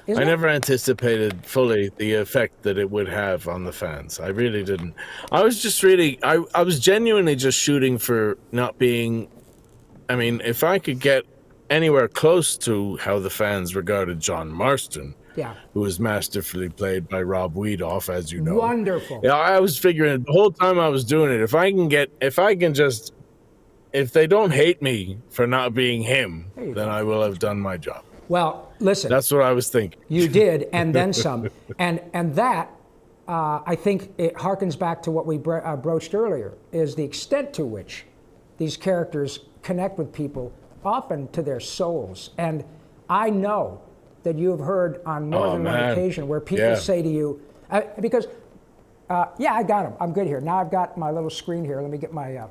I never anticipated fully the effect that it would have on the fans. I really didn't. I was just really, I was genuinely just shooting for not being. I mean, if I could get anywhere close to how the fans regarded John Marston, who was masterfully played by Rob Wiedoff, as you know. Wonderful. Yeah, I was figuring the whole time I was doing it, if they don't hate me for not being him, then I will have done my job. Well, listen. That's what I was thinking. You did, and then some. And that, I think it harkens back to what we broached earlier, is the extent to which these characters connect with people, often to their souls. And I know that you have heard on more than one occasion where people say to you, because, I got them. I'm good here. Now I've got my little screen here. Let me get my,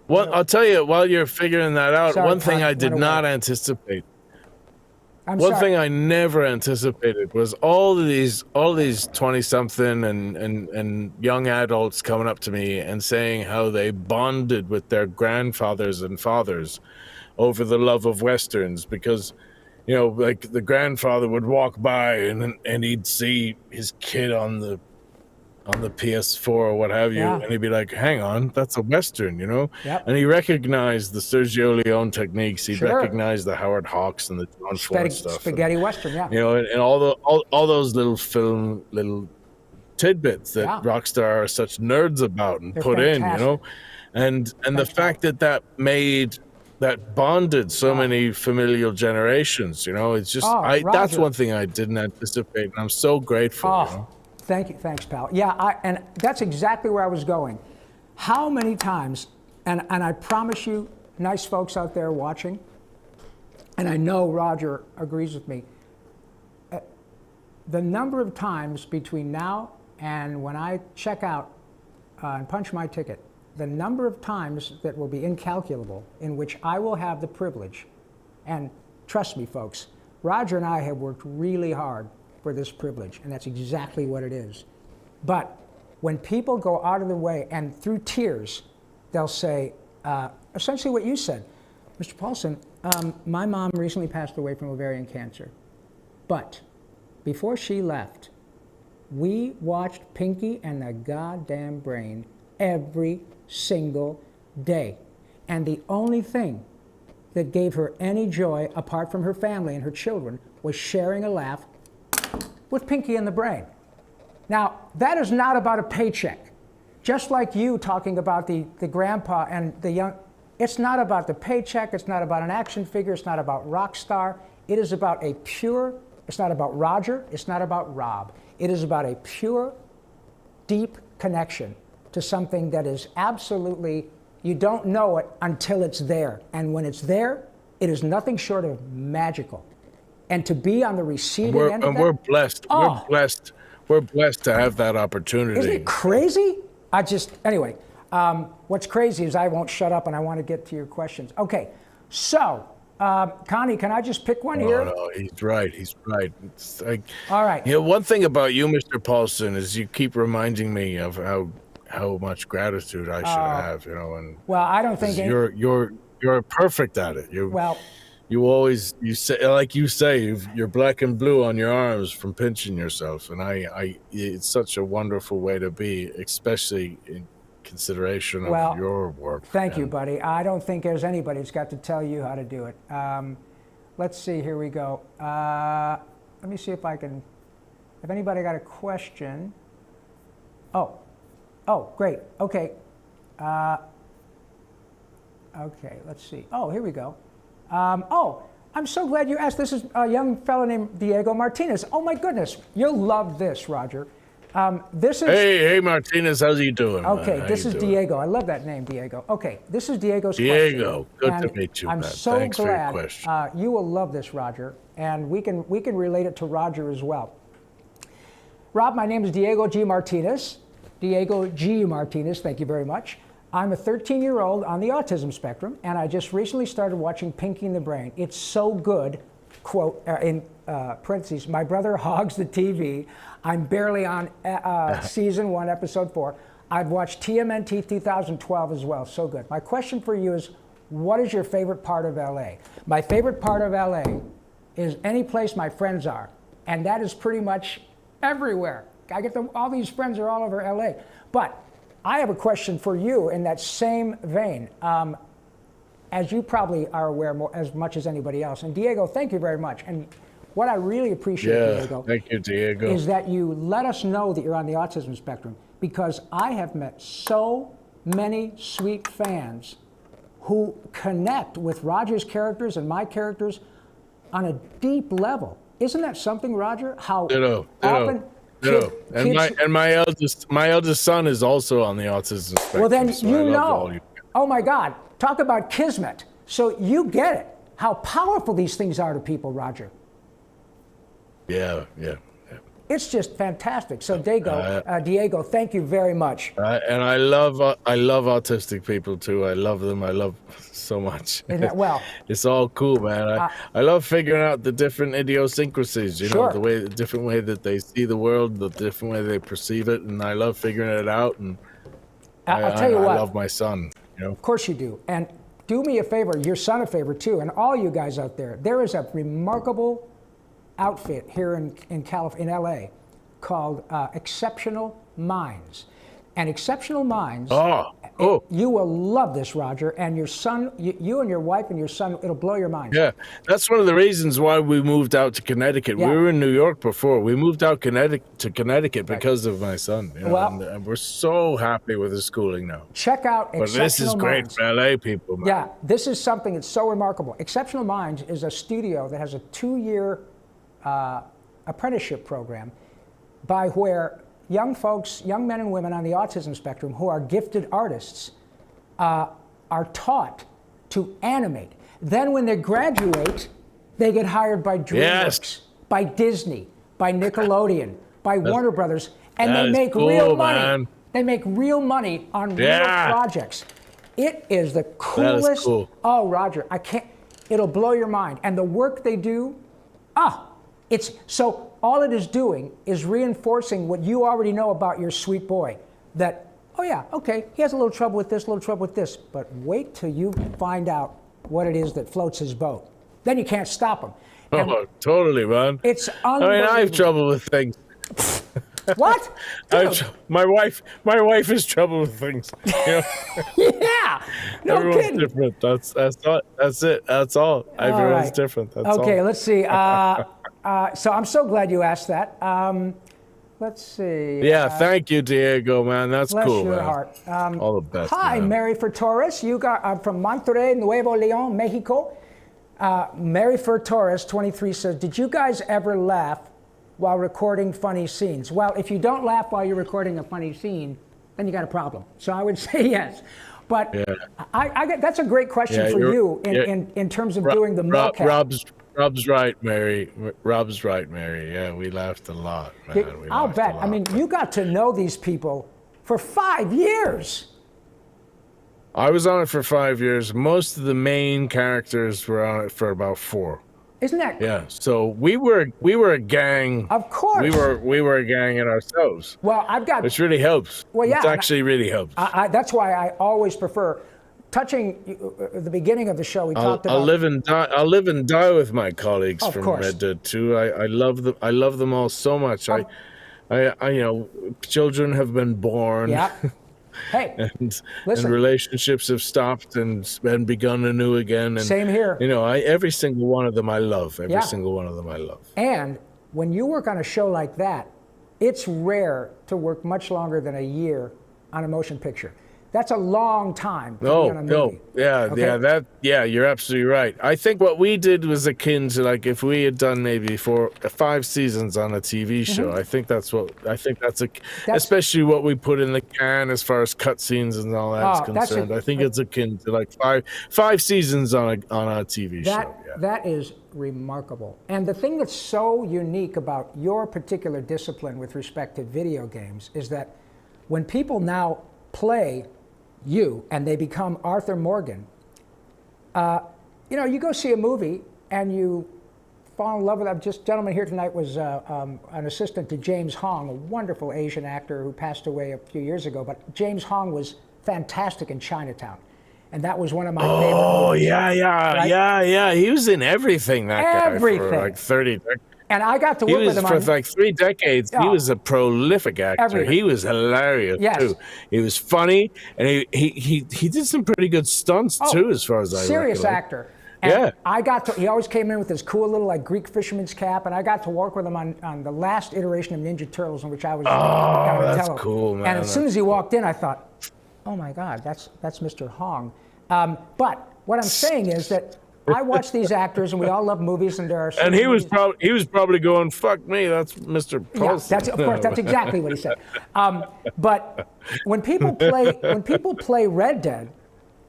well, I'll tell you, while you're figuring that out, one thing I did not anticipate. One thing I never anticipated was all these 20-something and young adults coming up to me and saying how they bonded with their grandfathers and fathers over the love of Westerns, because, like the grandfather would walk by and he'd see his kid on the PS4 or what have you, and he'd be like, hang on, that's a Western, And he recognized the Sergio Leone techniques. He'd recognize the Howard Hawks and the John Ford stuff. Spaghetti Western, and all those little tidbits that Rockstar are such nerds about and put in, you know, and the fact that that bonded so many familial generations, you know, it's just that's one thing I didn't anticipate, and I'm so grateful. You know? Thank you, thanks, pal. Yeah, and that's exactly where I was going. How many times, and I promise you, nice folks out there watching, and I know Roger agrees with me, the number of times between now and when I check out and punch my ticket, the number of times that will be incalculable in which I will have the privilege, and trust me, folks, Roger and I have worked really hard for this privilege, and that's exactly what it is. But when people go out of their way and through tears, they'll say, essentially what you said, Mr. Paulsen, my mom recently passed away from ovarian cancer, but before she left, we watched Pinky and the Goddamn Brain every single day. And the only thing that gave her any joy, apart from her family and her children, was sharing a laugh with Pinky and the Brain. Now, that is not about a paycheck. Just like you talking about the grandpa and the young, it's not about the paycheck, it's not about an action figure, it's not about Rockstar. It is about a pure, it's not about Roger, it's not about Rob. It is about a pure, deep connection to something that is absolutely, you don't know it until it's there. And when it's there, it is nothing short of magical. And to be on the receiving end of that, we're blessed. We're blessed to have that opportunity. Isn't it crazy? Anyway, what's crazy is I won't shut up and I want to get to your questions. Okay, so, Connie, can I just pick one here? No, he's right. He's right. It's like, all right. You know, one thing about you, Mr. Paulsen, is you keep reminding me of how much gratitude I should have. You know, and well, I don't think you're perfect at it. You always say, like you say, you're black and blue on your arms from pinching yourself, and it's such a wonderful way to be, especially in consideration of your work. Thank you, buddy. I don't think there's anybody that's got to tell you how to do it. Let's see. Here we go. Let me see if I can. If anybody got a question. Oh, great. Okay. Okay. Let's see. Oh, here we go. I'm so glad you asked. This is a young fellow named Diego Martinez. Oh my goodness, you'll love this, Roger. This is. Hey, Martinez, how's you doing? Okay, this is Diego. I love that name, Diego. Okay, this is Diego's question. Diego, good to meet you, I'm man. so Thanks glad for your question. you will love this, Roger, and we can relate it to Roger as well. Rob, my name is Diego G. Martinez. Diego G. Martinez, thank you very much. I'm a 13-year-old on the autism spectrum, and I just recently started watching Pinky and the Brain. It's so good, quote, in parentheses, my brother hogs the TV. I'm barely on season 1, episode 4. I've watched TMNT 2012 as well, so good. My question for you is, what is your favorite part of LA? My favorite part of LA is any place my friends are, and that is pretty much everywhere. I get them, all these friends are all over LA. But I have a question for you in that same vein. As you probably are aware as much as anybody else, and Diego, thank you very much. And what I really appreciate, Diego, thank you, Diego, is that you let us know that you're on the autism spectrum, because I have met so many sweet fans who connect with Roger's characters and my characters on a deep level. Isn't that something, Roger? How often and my eldest son is also on the autism spectrum. Well, then so you know. Oh my God, talk about kismet. So you get it. How powerful these things are to people, Roger. Yeah. It's just fantastic. So Diego, thank you very much. And I love autistic people too. I love them. I love so much. It's all cool, man. I love figuring out the different idiosyncrasies. You know, the different way that they see the world, the different way they perceive it, and I love figuring it out. And I'll tell you what. I love my son. You know, of course you do. And do me a favor, your son a favor too, and all you guys out there. There is a remarkable outfit here in LA called Exceptional Minds. And Exceptional Minds Oh, You will love this, Roger. And your son, you and your wife and your son, it'll blow your mind. yeah. That's one of the reasons why we moved out to Connecticut. Yeah. We were in New York before. We moved out to Connecticut because of my son. You know, Well- and we're so happy with his schooling now. Check out But Exceptional this is great Minds. for LA people, man. Yeah, this is something that's so remarkable. Exceptional Minds is a studio that has a 2-year apprenticeship program by where young folks, young men and women on the autism spectrum who are gifted artists are taught to animate. Then when they graduate, they get hired by DreamWorks, by Disney, by Nickelodeon, by Warner Brothers, and they make real money. Man. They make real money on real projects. It is the coolest. That is cool. Oh, Roger, I can't. It'll blow your mind. And the work they do, it's so all it is doing is reinforcing what you already know about your sweet boy. That, oh yeah, okay, he has a little trouble with this, a little trouble with this. But wait till you find out what it is that floats his boat. Then you can't stop him. And Oh, totally, man. it's I mean, I have trouble with things. What? My wife has trouble with things. You know? Yeah. No Everyone's kidding. different. That's it. That's all. Everyone's right. different. That's Okay, all. let's see. So I'm so glad you asked that. Let's see. Yeah, thank you, Diego, man. That's Bless cool, your man. heart. All the best. Hi, man. Mary for Torres. You got from Monterrey, Nuevo León, Mexico. Mary for Torres, 23 says, "Did you guys ever laugh while recording funny scenes?" Well, if you don't laugh while you're recording a funny scene, then you got a problem. So I would say yes. But I get, that's a great question for you in terms of doing the mocap. Rob's right, Mary. Rob's right, Mary. Yeah, we laughed a lot, man. I'll bet. I mean, you got to know these people for 5 years. I was on it for 5 years. Most of the main characters were on it for about 4. Isn't that? Yeah. So we were a gang. Of course. We were a gang in ourselves. Well, I've got. Which really helps. Well, yeah. It actually really helps. That's why I always prefer touching the beginning of the show. We talked about. I'll live and die with my colleagues from course. Red Dead 2. I love them. I love them all so much. I you know, children have been born. Yeah. Hey, and listen. relationships have stopped and begun anew again. And, Same here. You know, every single one of them I love. Every single one of them I love. And when you work on a show like that, it's rare to work much longer than a year on a motion picture. That's a long time to be on a movie. Yeah, you're absolutely right. I think what we did was akin to like if we had done maybe 5 seasons on a TV show. I think that's especially what we put in the can as far as cutscenes and all that's concerned. I think it's akin to like five seasons on a TV show. Yeah. That is remarkable. And the thing that's so unique about your particular discipline with respect to video games is that when people now play you and they become Arthur Morgan, you know, you go see a movie and you fall in love with it. Just gentleman here tonight was an assistant to James Hong, a wonderful Asian actor who passed away a few years ago. But James Hong was fantastic in Chinatown, and that was one of my favorite movies. Oh yeah. He was in everything. That guy for like 30. And I got to work with him for like 3 decades. He was a prolific actor. Everything. He was hilarious too. He was funny, and he did some pretty good stunts too, as far as I serious recollect. actor. And I got to. He always came in with his cool little like Greek fisherman's cap, and I got to work with him on the last iteration of Ninja Turtles, in which I was. That's cool, man. And as soon as he walked in, I thought, "Oh my God, that's Mr. Hong." But what I'm saying is that I watch these actors, and we all love movies, and there are. And he was probably going, "Fuck me, that's Mr. Paulsen." Yeah, that's exactly what he said. But when people play Red Dead,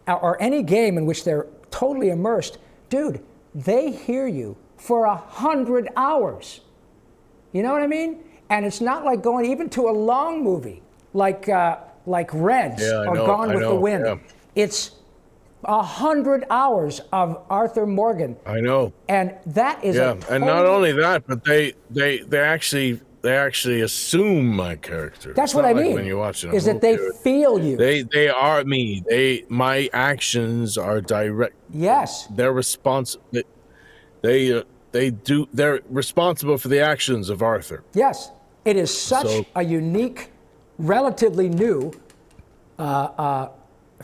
or any game in which they're totally immersed, dude, they hear you for 100 hours. You know what I mean? And it's not like going even to a long movie like Reds or Gone with the Wind. Yeah. It's 100 hours of Arthur Morgan. I know. And that is and not only that, but they actually assume my character. That's what I mean. When you're watching is that they feel you. They are me. My actions are direct. Yes. They're responsible. They're responsible for the actions of Arthur. Yes. It is such a unique, relatively new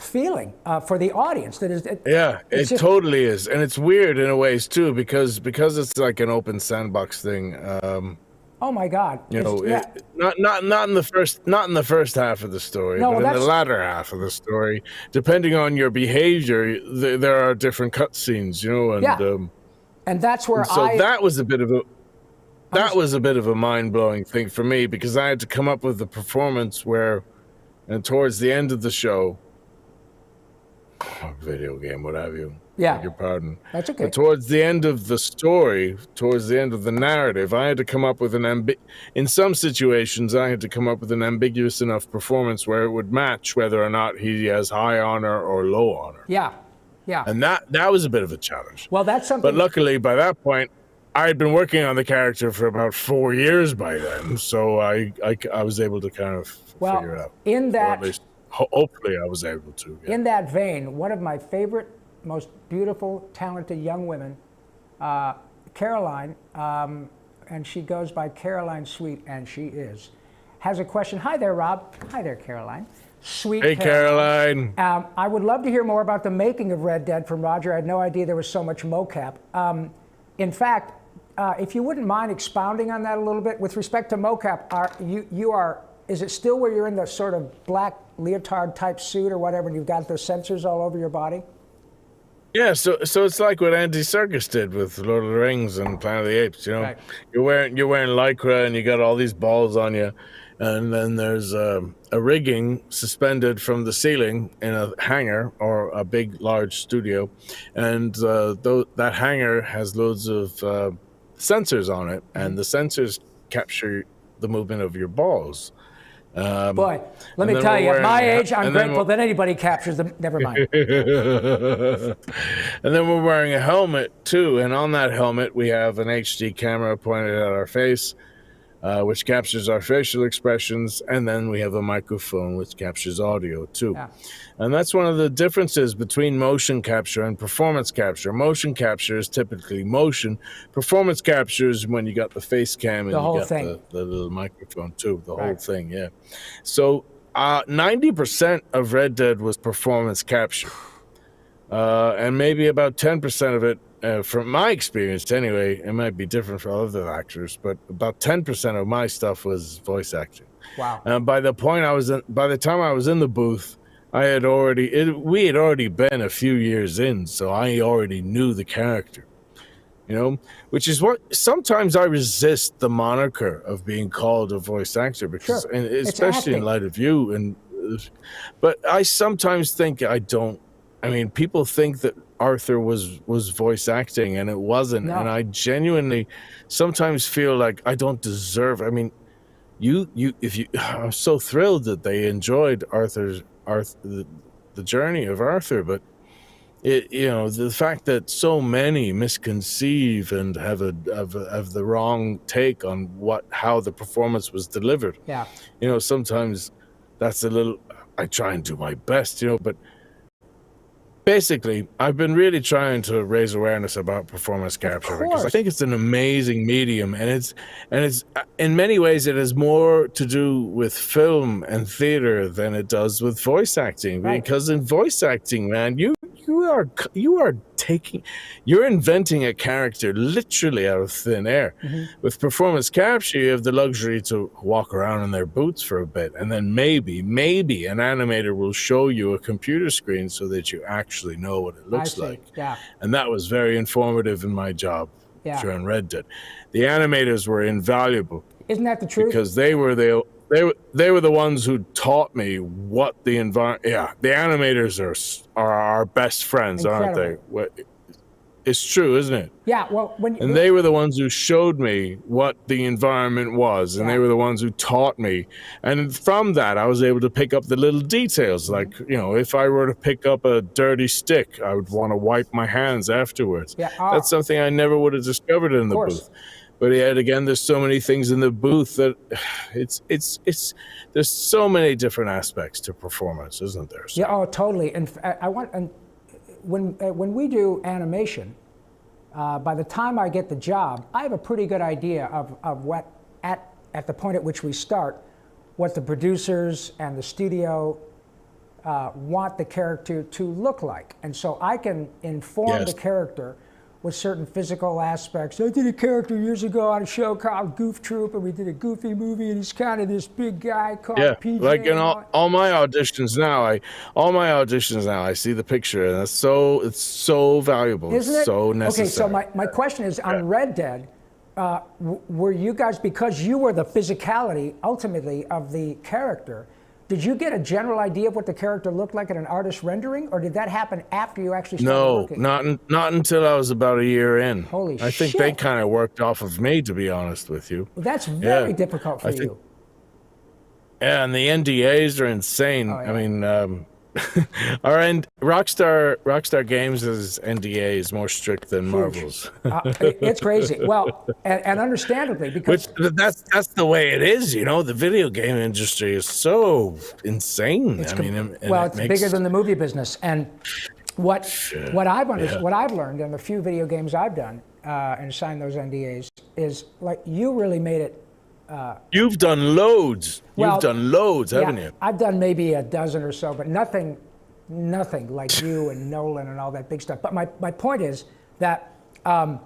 feeling for the audience. That is, it totally is, and it's weird in a ways too because it's like an open sandbox thing. Oh my God! You know, not in the first half of the story, No, but well, in the latter half of the story, depending on your behavior, there are different cutscenes. You know, and that's where that was a bit of a mind blowing thing for me because I had to come up with a performance where, and towards the end of the show, video game, what have you. Yeah. Beg your pardon. That's okay. But towards the end of the story, towards the end of the narrative, I had to come up with in some situations, I had to come up with an ambiguous enough performance where it would match whether or not he has high honor or low honor. Yeah. Yeah. And that was a bit of a challenge. Well, that's something. But luckily, by that point, I had been working on the character for about 4 years by then, so I was able to kind of figure it out. In that, or at least hopefully I was able to. Yeah. In that vein, one of my favorite, most beautiful, talented young women, Caroline, and she goes by Caroline Sweet, and she has a question. Hi there, Rob. Hi there, Caroline. Sweet. Hey, Caroline. I would love to hear more about the making of Red Dead from Roger. I had no idea there was so much mocap. In fact, if you wouldn't mind expounding on that a little bit, with respect to mocap, is it still where you're in the sort of black leotard type suit or whatever, and you've got those sensors all over your body? Yeah, so it's like what Andy Serkis did with Lord of the Rings and Planet of the Apes. You know, right. you're wearing lycra and you got all these balls on you, and then there's a rigging suspended from the ceiling in a hangar or a big large studio, and that hangar has loads of sensors on it, and the sensors capture the movement of your balls. Boy, let me tell you, at my age, I'm grateful that anybody captures them. Never mind. And then we're wearing a helmet, too. And on that helmet, we have an HD camera pointed at our face, which captures our facial expressions. And then we have a microphone, which captures audio, too. Yeah. And that's one of the differences between motion capture and performance capture. Motion capture is typically motion. Performance capture is when you got the face cam and you got the little microphone too, the whole thing, yeah. So 90% of Red Dead was performance capture. And maybe about 10% of it, from my experience anyway, it might be different for other actors, but about 10% of my stuff was voice acting. Wow. And by the time I was in the booth, we had already been a few years in, so I already knew the character, you know, which is what sometimes I resist the moniker of being called a voice actor because, and especially in light of you. But I sometimes think people think that Arthur was voice acting and it wasn't. No. And I genuinely sometimes feel like I don't deserve. I mean, I'm so thrilled that they enjoyed the journey of Arthur, but the fact that so many misconceive and have the wrong take on how the performance was delivered. Yeah. Sometimes that's a little. I try and do my best, but basically, I've been really trying to raise awareness about performance capture because I think it's an amazing medium, and it's in many ways it has more to do with film and theater than it does with voice acting. Right. Because in voice acting, man, you're inventing a character literally out of thin air. Mm-hmm. With performance capture, you have the luxury to walk around in their boots for a bit, and then maybe an animator will show you a computer screen so that you actually know what it looks like. Yeah. And that was very informative in my job during Red Dead. The animators were invaluable. Isn't that the truth? Because they were the ones who taught me what the environment. Yeah, the animators are our best friends, aren't they? It's true, isn't it? Yeah. Well, they were the ones who showed me what the environment was, and they were the ones who taught me. And from that, I was able to pick up the little details. Like, if I were to pick up a dirty stick, I would want to wipe my hands afterwards. Yeah. That's something I never would have discovered in the booth. But yet again, there's so many things in the booth that there's so many different aspects to performance, isn't there? So. Yeah, oh, totally. And when we do animation, by the time I get the job, I have a pretty good idea of what at the point at which we start, what the producers and the studio want the character to look like. And so I can inform the character with certain physical aspects. I did a character years ago on a show called Goof Troop, and we did a goofy movie, and he's kind of this big guy called PJ. Like in all my auditions now, I see the picture, and it's so valuable. Isn't it? It's so necessary. Okay, so my question is, on Red Dead, were you guys, because you were the physicality, ultimately, of the character, did you get a general idea of what the character looked like in an artist rendering, or did that happen after you actually started working? No, not until I was about a year in. Holy shit. I think they kind of worked off of me, to be honest with you. Well, that's very difficult for you. Yeah, and the NDAs are insane. Oh, yeah. I mean, Rockstar Games' NDA is more strict than Marvel's. It's crazy. Well, and understandably, because that's the way it is. You know, the video game industry is so insane. it's it's bigger than the movie business. And what I've learned in the few video games I've done and signed those NDAs is, like, you really made it. You've done loads. You've done loads, haven't you? I've done maybe a dozen or so, but nothing like you and Nolan and all that big stuff. But my point is that that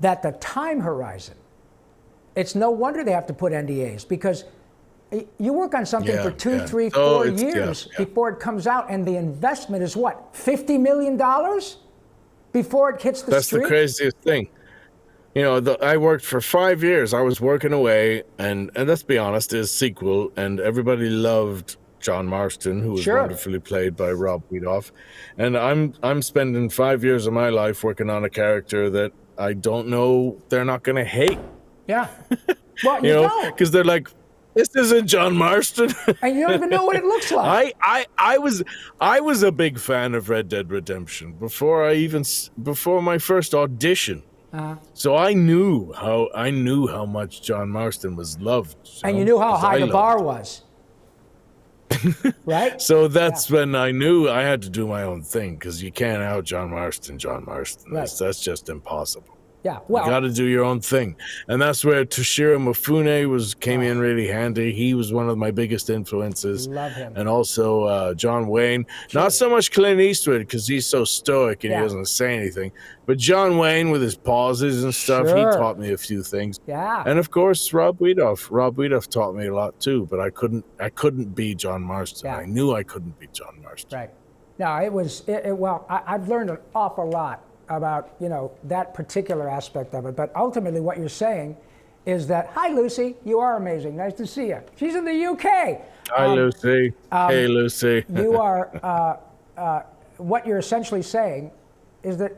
the time horizon, it's no wonder they have to put NDAs, because you work on something for 2, 3, 4 years before it comes out, and the investment is what, $50 million before it hits the street? That's the craziest thing. You know, I worked for 5 years. I was working away, and let's be honest, it's a sequel, and everybody loved John Marston, who was wonderfully played by Rob Wiedoff. And I'm spending 5 years of my life working on a character that I don't know they're not going to hate. Yeah. Well, you know, because they're like, this isn't John Marston. And you don't even know what it looks like. I was a big fan of Red Dead Redemption before my first audition. So I knew how much John Marston was loved. And you knew how high the bar was. Right? So that's when I knew I had to do my own thing, because you can't out John Marston. Right. That's just impossible. Yeah, well, you got to do your own thing, and that's where Toshiro Mifune came in really handy. He was one of my biggest influences. Love him. And also John Wayne. Not so much Clint Eastwood, because he's so stoic and he doesn't say anything. But John Wayne, with his pauses and stuff, he taught me a few things. Yeah. And of course, Rob Wiedoff. Rob Wiedoff taught me a lot too. But I couldn't be John Marston. Yeah. I knew I couldn't be John Marston. Right. No, it was well. I've learned an awful lot about, you know, that particular aspect of it. But ultimately what you're saying is that, hi, Lucy, you are amazing. Nice to see you. She's in the UK. Hi, Lucy. Hey, Lucy. You are, what you're essentially saying is that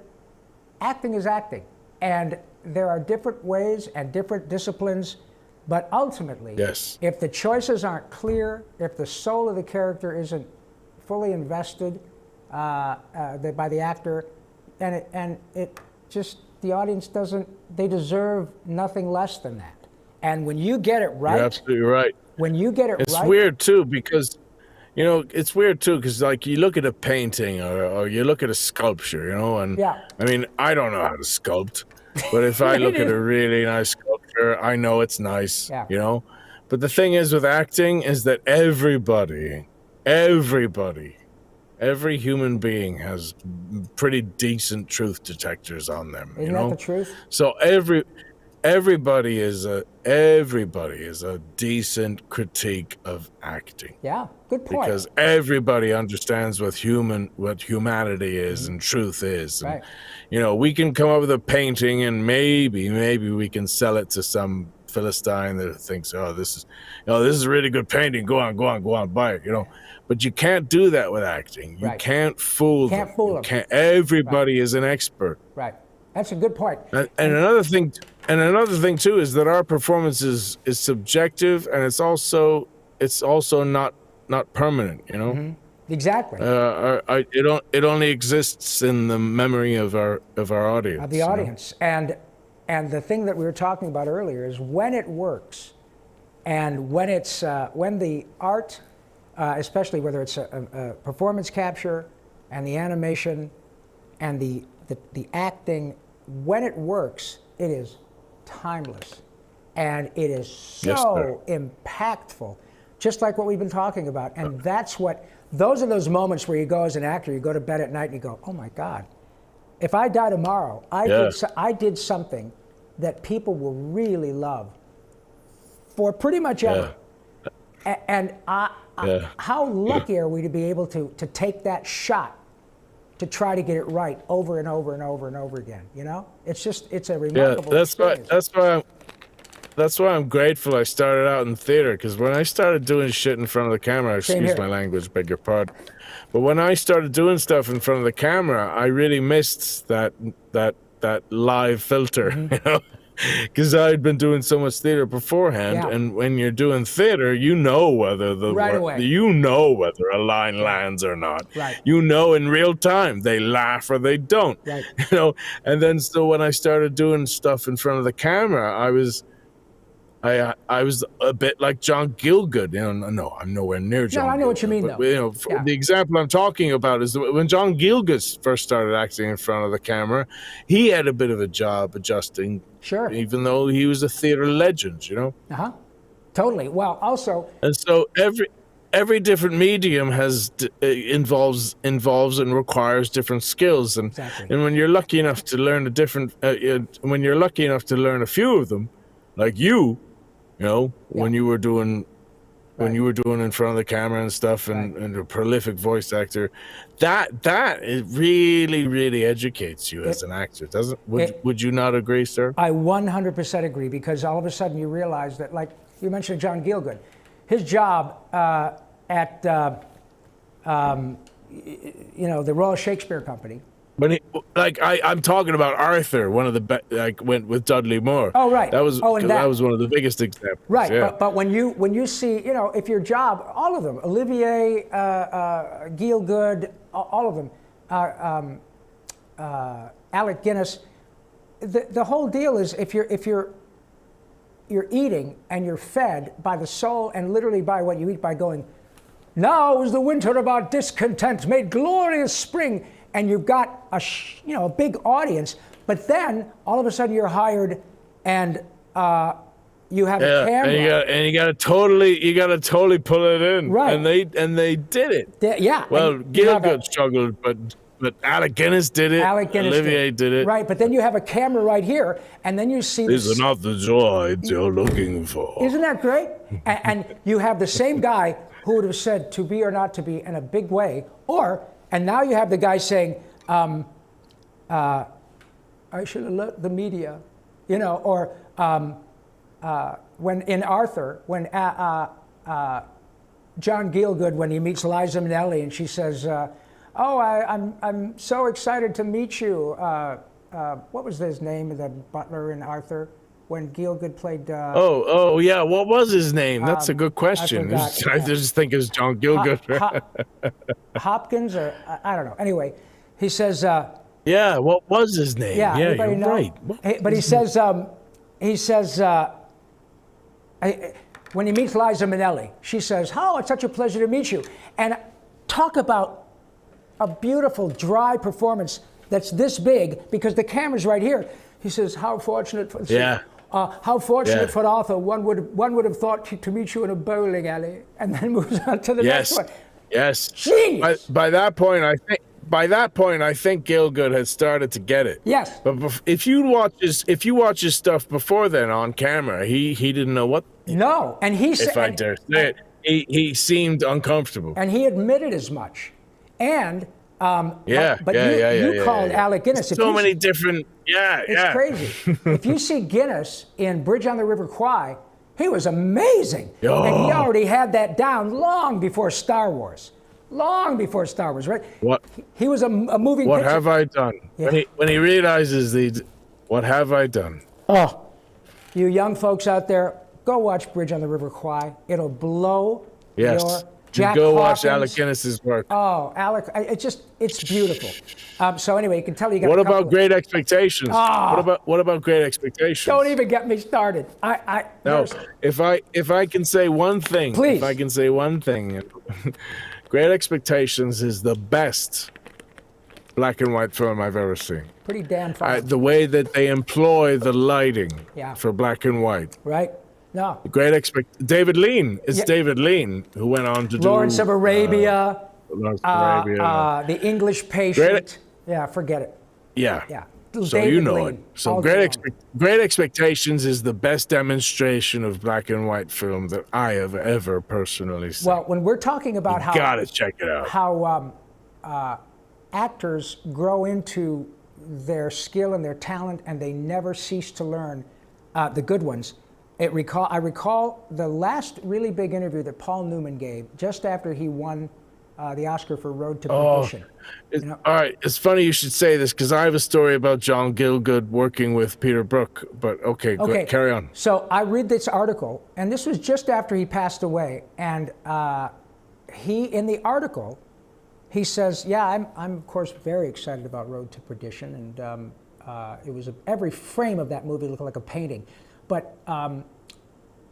acting is acting. And there are different ways and different disciplines. But ultimately, if the choices aren't clear, if the soul of the character isn't fully invested by the actor, and it just, the audience doesn't, they deserve nothing less than that. And when you get it right. You're absolutely right. When you get it right. It's weird too, because, you know, like you look at a painting or you look at a sculpture, you know, and I mean, I don't know how to sculpt, but if I look at a really nice sculpture, I know it's nice, you know. But the thing is with acting is that every human being has pretty decent truth detectors on them. Isn't that the truth? So everybody is a decent critique of acting. Yeah, good point. Because everybody understands what humanity is and truth is. And, you know, we can come up with a painting and maybe we can sell it to some Philistine that thinks, oh, this is a really good painting. Go on, buy it. You know, but you can't do that with acting. You can't fool them. Everybody is an expert. Right. That's a good point. And another thing too is that our performance is subjective, and it's also not permanent. You know. Mm-hmm. Exactly. It only exists in the memory of our audience. Of the audience, and the thing that we were talking about earlier is when it works, and when it's when the art, especially whether it's a performance capture, and the animation, and the acting, when it works, it is timeless, and it is so impactful just like what we've been talking about. And those are those moments where you go as an actor, you go to bed at night and you go, oh my God, if I die tomorrow, I did something that people will really love for pretty much ever. And how lucky are we to be able to take that shot to try to get it right over and over and over and over again? You know, it's a remarkable experience. That's why I'm grateful I started out in theater, because when I started doing shit in front of the camera, excuse my language, beg your pardon, but when I started doing stuff in front of the camera, I really missed that live filter, you know, because I'd been doing so much theater beforehand, and when you're doing theater, you know whether whether a line lands or not. You know in real time they laugh or they don't. You know, and then so when I started doing stuff in front of the camera, I was a bit like John Gielgud. You know, no, I'm nowhere near John. No, I know Gielgud, what you mean, but, though. you know, the example I'm talking about is when John Gielgud first started acting in front of the camera, he had a bit of a job adjusting. Sure. Even though he was a theater legend, you know. Totally. Well, also. And so every different medium involves and requires different skills, and when you're lucky enough to learn a few of them, like you know, when you were doing in front of the camera and stuff, and a prolific voice actor, that it really educates you as an actor, doesn't? Would you not agree, sir? I 100% agree, because all of a sudden you realize that, like you mentioned John Gielgud, his job at you know, the Royal Shakespeare Company. When I'm talking about Arthur, one of the went with Dudley Moore. Oh, right. That was that was one of the biggest examples. Right. Yeah. But when you see, you know, if your job, all of them, Olivier, Gielgud, all of them, Alec Guinness, the whole deal is if you're eating and you're fed by the soul and literally by what you eat, by going, now is the winter of our discontent made glorious spring. And you've got a big audience, but then all of a sudden you're hired, and you have a camera, and you got to totally pull it in, right? And they did it. Well, Gielgud struggled, but Alec Guinness did it. Olivier did it. Right, but then you have a camera right here, and then you see. These are not the joys you're looking for. Isn't that great? And you have the same guy who would have said to be or not to be in a big way, and now you have the guy saying, I should alert the media, you know, or when in Arthur, when John Gielgud, when he meets Liza Minnelli, and she says, I'm so excited to meet you. What was his name, the butler in Arthur? When Gielgud played... yeah. What was his name? That's a good question. I just think it's John Gielgud. Hopkins, or I don't know. Anyway, he says... yeah, what was his name? Yeah, you're know? right. But he says... when he meets Liza Minnelli, she says, oh, it's such a pleasure to meet you. And talk about a beautiful, dry performance that's this big, because the camera's right here. He says, how fortunate for... how fortunate for Arthur, one would have thought to meet you in a bowling alley, and then moves on to the next one. Yes. Genius. By that point, I think Gielgud had started to get it. Yes. But if you watch his stuff before then on camera, he didn't know what. No, and he said, if I dare say it, he seemed uncomfortable, and he admitted as much. And but you called Alec Guinness. So many different. It's crazy. If you see Guinness in Bridge on the River Kwai, he was amazing. And he already had that down long before Star Wars. Long before Star Wars, right? What? He was a moving What picture. have I done? Yeah. When he realizes what have I done? Oh, you young folks out there, go watch Bridge on the River Kwai. It'll blow your... Jack go Hawkins. Watch Alec Guinness's work. Oh, Alec, it's beautiful. So anyway, you can tell you got. What about Great Expectations? Oh, what about Great Expectations? Don't even get me started. No, if I can say one thing, please. If I can say one thing, Great Expectations is the best black and white film I've ever seen. Pretty damn fun. The way that they employ the lighting for black and white. Right. No. David Lean. It's David Lean who went on to Lawrence do of Arabia. Lawrence of Arabia. The English Patient. Yeah, forget it. Yeah. Yeah. So David you know Lean, it. So all Great day long. Great Expectations is the best demonstration of black and white film that I have ever personally seen. Well, when we're talking about you gotta check it out. how actors grow into their skill and their talent, and they never cease to learn, the good ones. I recall the last really big interview that Paul Newman gave just after he won the Oscar for Road to Perdition. All right, it's funny you should say this because I have a story about John Gielgud working with Peter Brook. But okay, carry on. So I read this article, and this was just after he passed away, and in the article, he says, "Yeah, I'm of course very excited about Road to Perdition, and it was every frame of that movie looked like a painting." But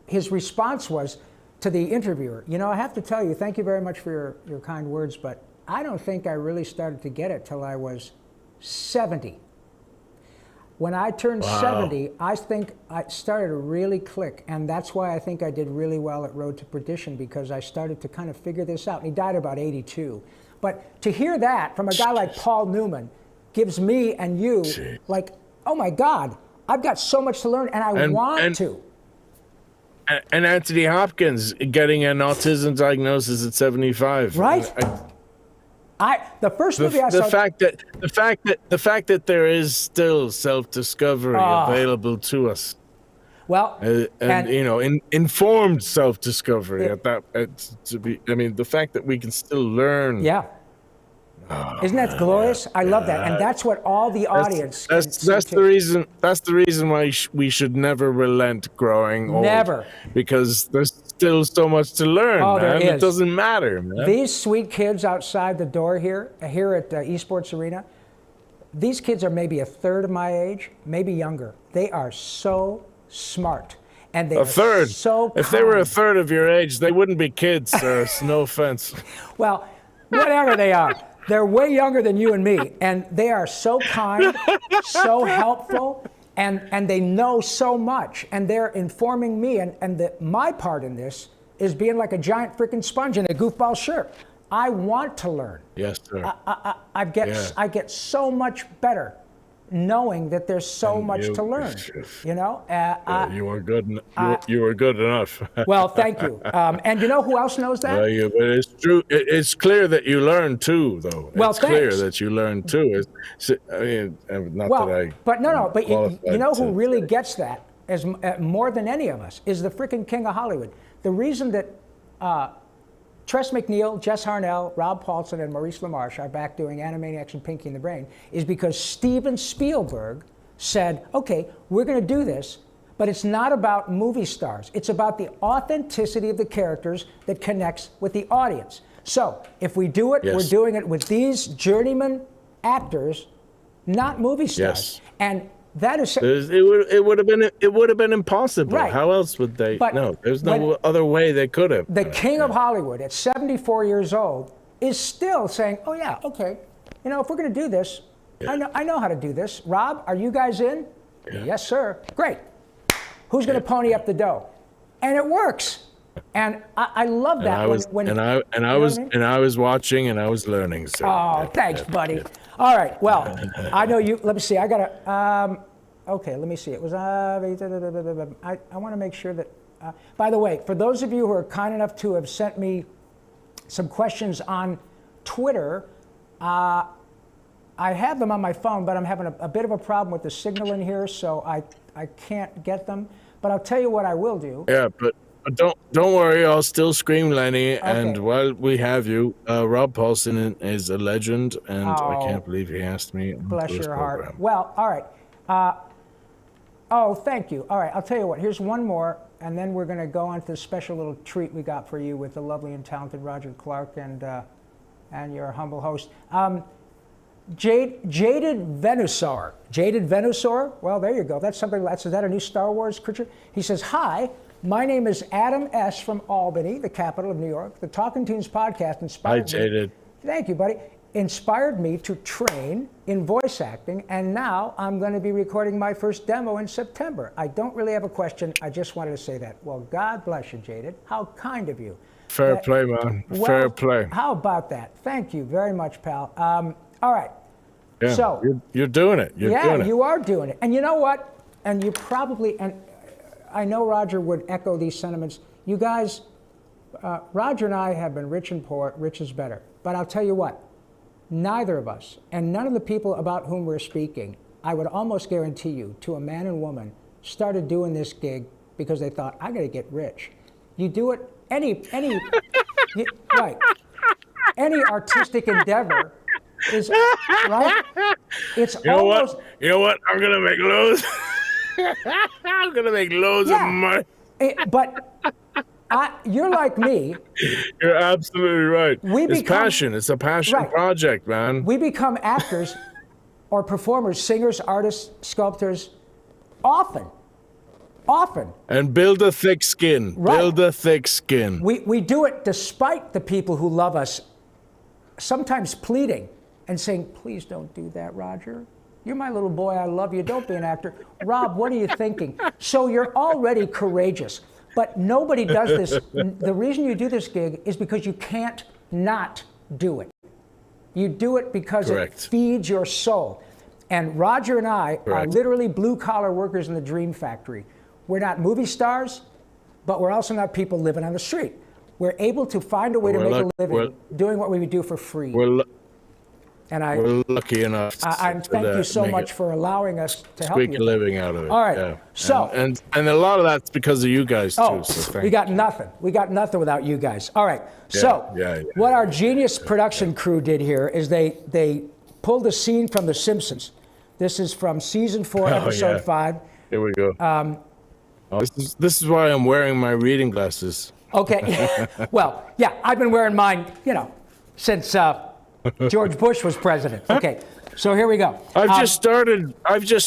his response was to the interviewer, I have to tell you, thank you very much for your kind words, but I don't think I really started to get it till I was 70. When I turned 70, I think I started to really click, and that's why I think I did really well at Road to Perdition, because I started to kind of figure this out. And he died about 82. But to hear that from a guy like Paul Newman gives me and you, like, oh my God, I've got so much to learn, and I want to. And Anthony Hopkins getting an autism diagnosis at 75. Right. The first movie I saw. The fact that there is still self-discovery available to us. Well, informed self-discovery the fact that we can still learn. Yeah. Isn't that glorious? I love that, and that's what all the audience. That's the reason. That's the reason why we should never relent growing old. Never, because there's still so much to learn. Oh, man. there is. It doesn't matter, man. These sweet kids outside the door here at Esports Arena. These kids are maybe a third of my age, maybe younger. They are so smart, and they are so kind. If they were a third of your age, they wouldn't be kids, sir. No offense. Well, whatever they are. They're way younger than you and me, and they are so kind, so helpful, and they know so much, and they're informing me, and my part in this is being like a giant freaking sponge in a goofball shirt. I want to learn. Yes, sir. I get so much better knowing that there's so much to learn. You are good. You are good enough. Well, thank you. And you know who else knows that? But it's true. It's clear that you learn too, though. Well, it's clear that you learn too. But you know who really gets that as more than any of us is the freaking king of Hollywood. The reason that Tress MacNeille, Jess Harnell, Rob Paulsen, and Maurice LaMarche are back doing Animaniacs and Pinky and the Brain is because Steven Spielberg said, okay, we're going to do this, but it's not about movie stars. It's about the authenticity of the characters that connects with the audience. So if we do it, we're doing it with these journeyman actors, not movie stars. Yes. And that is it would have been impossible. Right. How else would they? No, there's no other way they could have. The king of Hollywood at 74 years old is still saying, "Oh yeah, okay, if we're going to do this, I know how to do this." Rob, are you guys in? Yeah. Yes, sir. Great. Who's going to pony up the dough? And it works. And I love that. I was watching and I was learning. So thanks, buddy. All right. Well, I know you. Let me see. I gotta. Okay. Let me see. It was. I want to make sure that. By the way, for those of you who are kind enough to have sent me some questions on Twitter, I have them on my phone, but I'm having a bit of a problem with the signal in here, so I can't get them. But I'll tell you what I will do. Yeah, but don't worry. I'll still scream, Lenny. Okay. And while we have you, Rob Paulsen is a legend, and I can't believe he asked me. Bless your heart. Well, all right. Thank you. All right, I'll tell you what. Here's one more, and then we're going to go on to the special little treat we got for you with the lovely and talented Roger Clark and your humble host. Jaded Venusaur. Jaded Venusaur? Well, there you go. That's something. Is that a new Star Wars creature? He says, "Hi. My name is Adam S. from Albany, the capital of New York. The Talkin' Toons podcast inspired me." Hi, Jaded. Thank you, buddy. inspired me to train in voice acting, and now I'm going to be recording my first demo in September. I don't really have a question. I just wanted to say that. Well, God bless you, Jaded. How kind of you. Fair play, man. Well, fair play. How about that? Thank you very much, pal. All right. Yeah, so you're doing it. You're doing it. You are doing it. And you know what? And you probably, and I know Roger would echo these sentiments. You guys, Roger and I have been rich and poor. Rich is better. But I'll tell you what. Neither of us, and none of the people about whom we're speaking, I would almost guarantee you, to a man and woman, started doing this gig because they thought, I got to get rich. You do it, right, any artistic endeavor is, right? It's you know almost. What? You know what? I'm going to make loads. I'm going to make loads of money. But you're like me. You're absolutely right. It's passion. It's a passion project, man. We become actors or performers, singers, artists, sculptors, often. And build a thick skin. Right. Build a thick skin. We do it despite the people who love us, sometimes pleading and saying, please don't do that, Roger. You're my little boy. I love you. Don't be an actor. Rob, what are you thinking? So you're already courageous. But nobody does this. The reason you do this gig is because you can't not do it. You do it because it feeds your soul. And Roger and I are literally blue-collar workers in the dream factory. We're not movie stars, but we're also not people living on the street. We're able to find a way to make a living doing what we would do for free. We're lucky enough. Thank you so much for allowing us to help you. Squeak a living out of it. All right. Yeah. So and a lot of that's because of you guys too. So we got nothing. We got nothing without you guys. All right. What our genius production crew did here is they pulled a scene from The Simpsons. This is from season 4, episode 5. Here we go. This is why I'm wearing my reading glasses. Okay. Well, yeah, I've been wearing mine, since George Bush was president. Okay, so here we go. I've just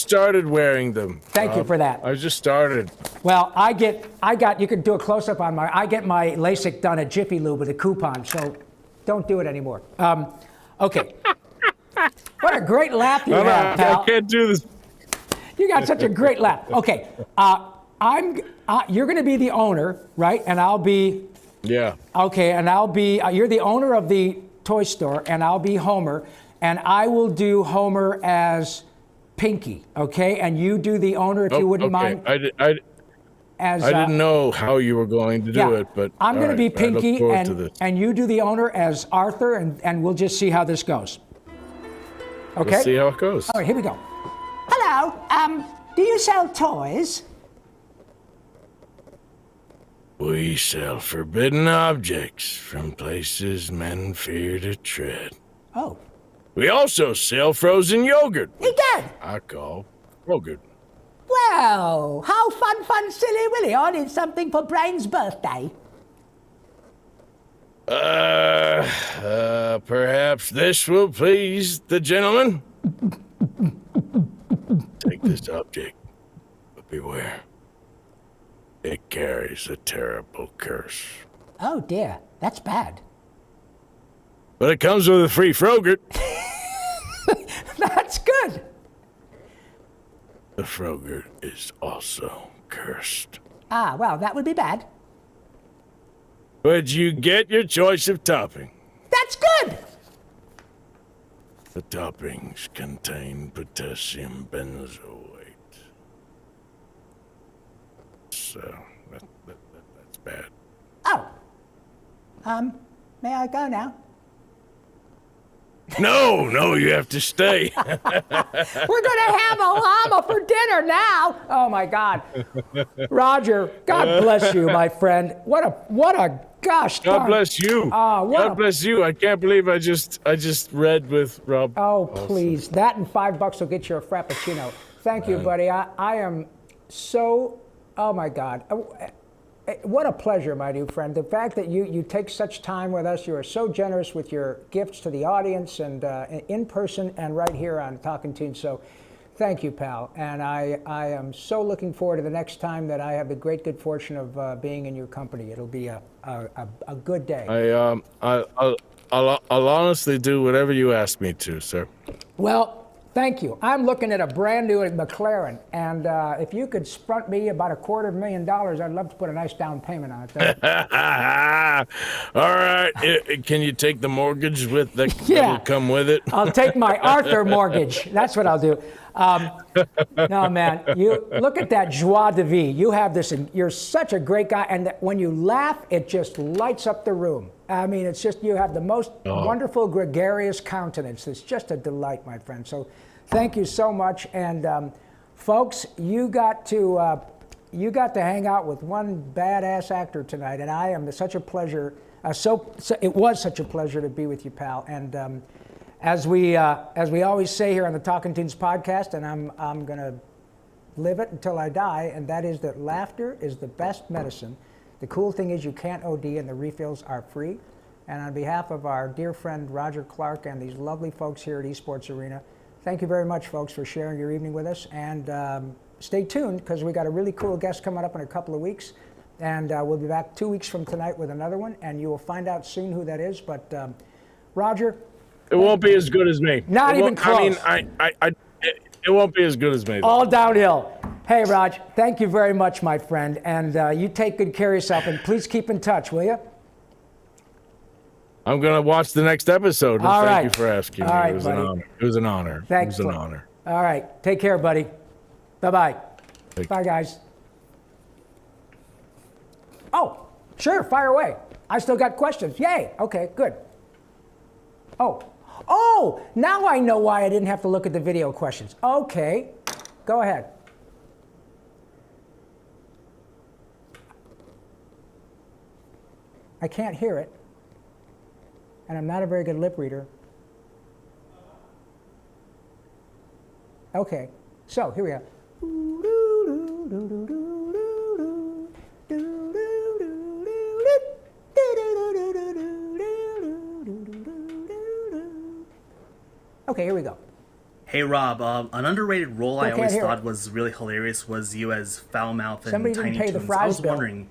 started wearing them. Thank you for that. I've just started. Well, you could do a close-up on I get my LASIK done at Jiffy Lube with a coupon, so don't do it anymore. Okay. What a great laugh you have, pal. I can't do this. You got such a great laugh. Okay, you're going to be the owner, right? And I'll be. Yeah. Okay, and I'll be. You're the owner of the toy store, and I'll be Homer, and I will do Homer as Pinky, okay? And you do the owner, if you wouldn't mind. I didn't know how you were going to do it, but I'm going to be Pinky, and you do the owner as Arthur, and we'll just see how this goes. Okay? We'll see how it goes. All right, here we go. Hello, do you sell toys? We sell forbidden objects from places men fear to tread. Oh. We also sell frozen yogurt. Egad! I call yogurt. Well, how fun, silly Willy. I need something for Brain's birthday. Perhaps this will please the gentleman. Take this object, but beware. It carries a terrible curse. Oh dear, that's bad. But it comes with a free Frogurt. That's good. The Frogurt is also cursed. Ah, well, that would be bad. But you get your choice of topping. That's good. The toppings contain potassium benzoate. So that's bad. Oh. May I go now? No, you have to stay. We're gonna have a llama for dinner now. Oh my God, Roger, God bless you, my friend. What a gosh. God bless you. God bless you. I can't believe I just read with Rob. Oh please, that and $5 will get you a frappuccino. Thank you, buddy. I am so. Oh my God. What a pleasure, my new friend. The fact that you take such time with us, you are so generous with your gifts to the audience and in person and right here on Talkin' Toons. So thank you, pal. And I am so looking forward to the next time that I have the great good fortune of being in your company. It'll be a good day. I'll honestly do whatever you ask me to, sir. Well, thank you. I'm looking at a brand new McLaren, and if you could front me about $250,000, I'd love to put a nice down payment on it. All right. Can you take the mortgage with the Yeah. that'll come with it? I'll take my Arthur mortgage. That's what I'll do. No, man, you look at that joie de vivre. You have this, and you're such a great guy. And when you laugh, it just lights up the room. I mean, it's just, you have the most wonderful, gregarious countenance. It's just a delight, my friend. So thank you so much. And folks, you got to hang out with one badass actor tonight. And I am such a pleasure. It was such a pleasure to be with you, pal. And as we always say here on the Talkin' Toons podcast, and I'm going to live it until I die, and that is that laughter is the best medicine. The cool thing is you can't OD, and the refills are free. And on behalf of our dear friend Roger Clark and these lovely folks here at Esports Arena, thank you very much, folks, for sharing your evening with us. And stay tuned, because we got a really cool guest coming up in a couple of weeks. And we'll be back 2 weeks from tonight with another one, and you will find out soon who that is. But Roger, it won't be as good as me. Not even close. I mean, it won't be as good as me. Though. All downhill. Hey, Raj, thank you very much, my friend. And you take good care of yourself, and please keep in touch, will you? I'm going to watch the next episode. And All thank right. you for asking. All right, it was buddy. an honor. It was an honor. Thanks. It was an honor. All right. Take care, buddy. Bye-bye. Bye, guys. Oh, sure. Fire away. I still got questions. Yay. Okay, good. Oh, now I know why I didn't have to look at the video questions. Okay. Go ahead. I can't hear it. And I'm not a very good lip reader. Okay, so here we go. Okay, here we go. Hey Rob, an underrated role I always thought it. was really hilarious was you as Foulmouth and Somebody Tiny didn't pay the Toons. fries I was bill. wondering,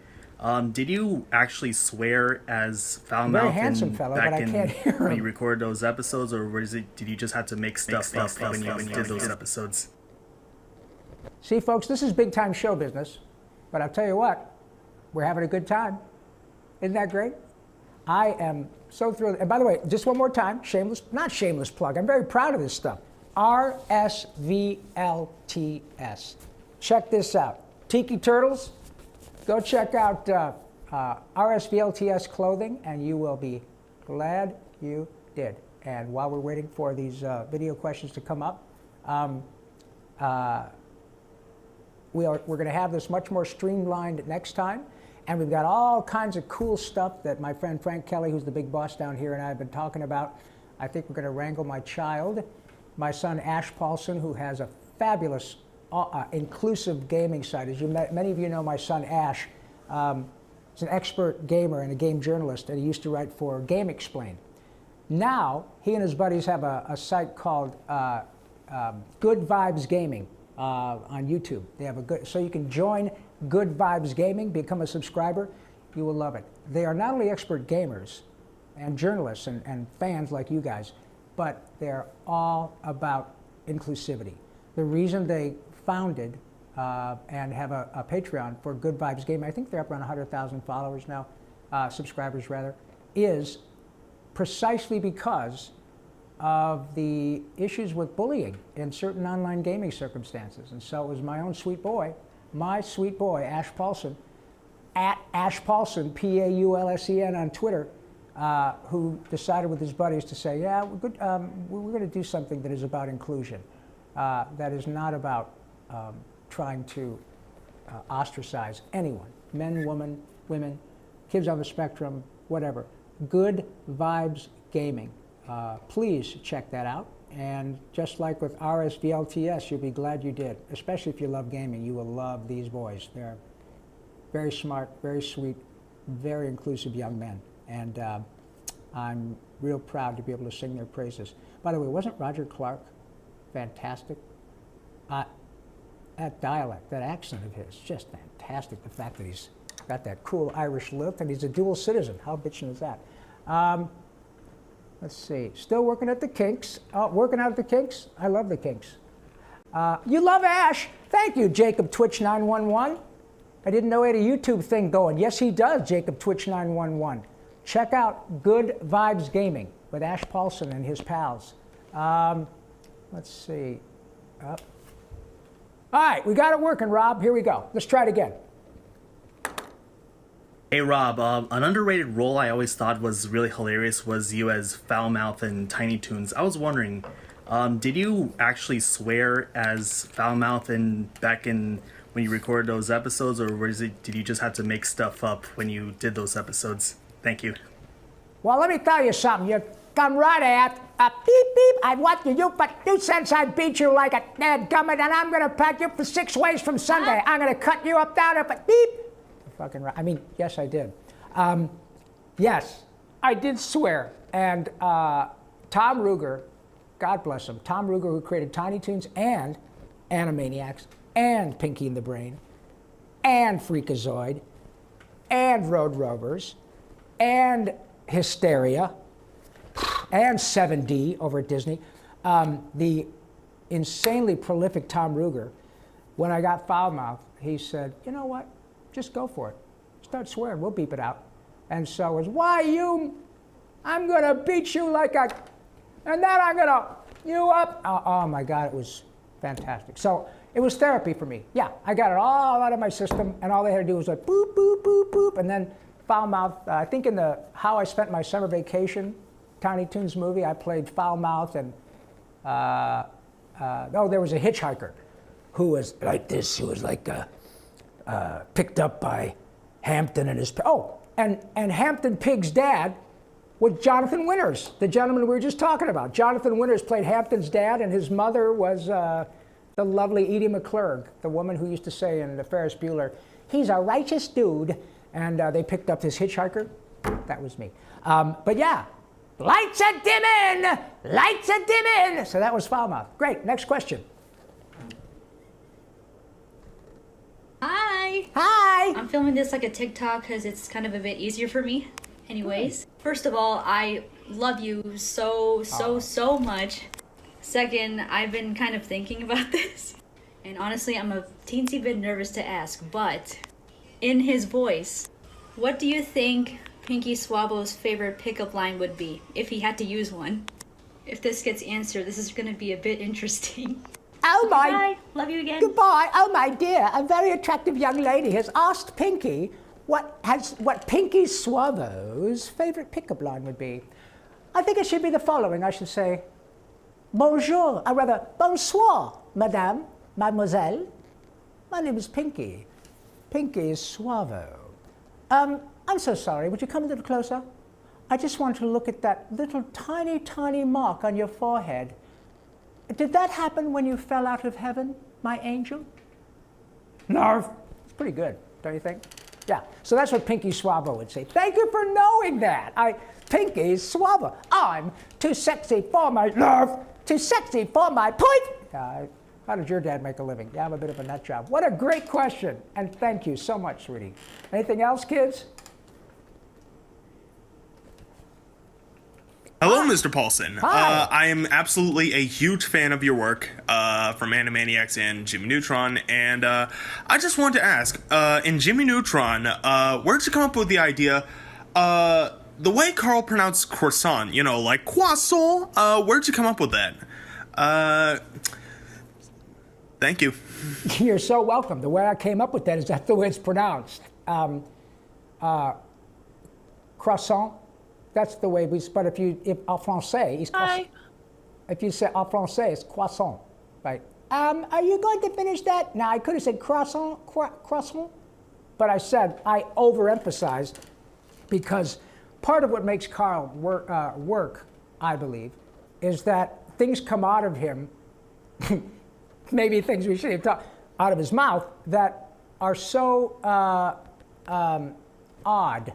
did you actually swear as Very Foulmouth handsome fellow, but back I in can't hear when him. you recorded those episodes, or did you just have to make stuff up when you did those episodes? See, folks, this is big time show business, but I'll tell you what, we're having a good time. Isn't that great? I am so thrilled. And by the way, just one more time, not shameless plug, I'm very proud of this stuff. RSVLTS. Check this out. Tiki Turtles, go check out RSVLTS clothing, and you will be glad you did. And while we're waiting for these video questions to come up, we're going to have this much more streamlined next time. And we've got all kinds of cool stuff that my friend Frank Kelly, who's the big boss down here, and I have been talking about. I think we're going to wrangle my child, my son Ash Paulsen, who has a fabulous inclusive gaming site. As many of you know, my son Ash is an expert gamer and a game journalist, and he used to write for Game Explain. Now, he and his buddies have a site called Good Vibes Gaming on YouTube. They have so you can join Good Vibes Gaming, become a subscriber. You will love it. They are not only expert gamers and journalists and fans like you guys, but they're all about inclusivity. The reason they founded and have a Patreon for Good Vibes Gaming, I think they're up around 100,000 followers now, subscribers rather, is precisely because of the issues with bullying in certain online gaming circumstances. And so it was my own sweet boy, Ash Paulsen, at Ash Paulsen, Paulsen on Twitter, who decided with his buddies to say, yeah, we're going to do something that is about inclusion, that is not about trying to ostracize anyone, men, women, kids on the spectrum, whatever. Good Vibes Gaming. Please check that out. And just like with RSVLTS, you'll be glad you did, especially if you love gaming. You will love these boys. They're very smart, very sweet, very inclusive young men. And I'm real proud to be able to sing their praises. By the way, wasn't Roger Clark fantastic? That dialect, that accent of his, just fantastic. The fact that he's got that cool Irish look, and he's a dual citizen. How bitchin' is that? Let's see. Still working at the kinks. Working out at the kinks. I love the kinks. You love Ash. Thank you, Jacob Twitch 911. I didn't know he had a YouTube thing going. Yes, he does, Jacob Twitch 911. Check out Good Vibes Gaming with Ash Paulsen and his pals. Let's see. All right, we got it working, Rob. Here we go. Let's try it again. Hey Rob, an underrated role I always thought was really hilarious was you as Foulmouth in Tiny Toons. I was wondering, did you actually swear as Foulmouth back in when you recorded those episodes, or did you just have to make stuff up when you did those episodes? Thank you. Well, let me tell you something. You come right at beep beep. I want you, but 2 cents I beat you like a dead gummit, and I'm gonna pack you for 6 ways from Sunday. I'm gonna cut you up down at beep. Fucking right. I mean, yes, I did. Yes, I did swear. And Tom Ruger, God bless him, Tom Ruger, who created Tiny Toons and Animaniacs and Pinky and the Brain and Freakazoid and Road Rovers and Hysteria and 7D over at Disney. The insanely prolific Tom Ruger, when I got Foulmouth, he said, you know what? Just go for it. Start swearing. We'll beep it out. And so it was, why you? I'm going to beat you like a... And then I'm going to... You up? Oh, my God. It was fantastic. So it was therapy for me. Yeah, I got it all out of my system. And all they had to do was like, boop, boop, boop, boop. And then Foulmouth, I think in the How I Spent My Summer Vacation Tiny Toons movie, I played Foulmouth. And, there was a hitchhiker who was like this. Who was like... picked up by Hampton and his... and Hampton Pig's dad was Jonathan Winters, the gentleman we were just talking about. Jonathan Winters played Hampton's dad, and his mother was the lovely Edie McClurg, the woman who used to say in the Ferris Bueller, he's a righteous dude. And they picked up this hitchhiker. That was me. But yeah, lights are dimming! Lights are dimming! So that was Foulmouth. Great, next question. Hi! Hi! I'm filming this like a TikTok because it's kind of a bit easier for me. Anyways, first of all, I love you so much. Second, I've been kind of thinking about this. And honestly, I'm a teensy bit nervous to ask, but in his voice, what do you think Pinky Swabbo's favorite pickup line would be if he had to use one? If this gets answered, this is going to be a bit interesting. Oh my... Bye. Love you again. Goodbye. Oh my dear, a very attractive young lady has asked Pinky what Pinky Swabbo's favorite pickup line would be. I think it should be the following. I should say, bonjour, or rather, bonsoir, madame, mademoiselle. My name is Pinky. Pinky Swabbo. I'm so sorry. Would you come a little closer? I just want to look at that little tiny mark on your forehead. Did that happen when you fell out of heaven, my angel? Narf. It's pretty good, don't you think? Yeah, so that's what Pinky Swabbo would say. Thank you for knowing that. Pinky Swabbo. I'm too sexy for my Narf, too sexy for my point. How did your dad make a living? Yeah, I'm a bit of a nut job. What a great question, and thank you so much, sweetie. Anything else, kids? Hello, Mr. Paulsen. Hi. I am absolutely a huge fan of your work from Animaniacs and Jimmy Neutron, and I just wanted to ask, in Jimmy Neutron, where'd you come up with the idea, the way Carl pronounced croissant, you know, like croissant, where'd you come up with that? Thank you. You're so welcome. The way I came up with that is that's the way it's pronounced. Croissant. That's the way we, but if en français, it's croissant. If you say en français, it's croissant, right? Are you going to finish that? Now, I could have said croissant, but I said, I overemphasized because part of what makes Carl work, I believe, is that things come out of him, maybe things we should have talked, out of his mouth that are so odd.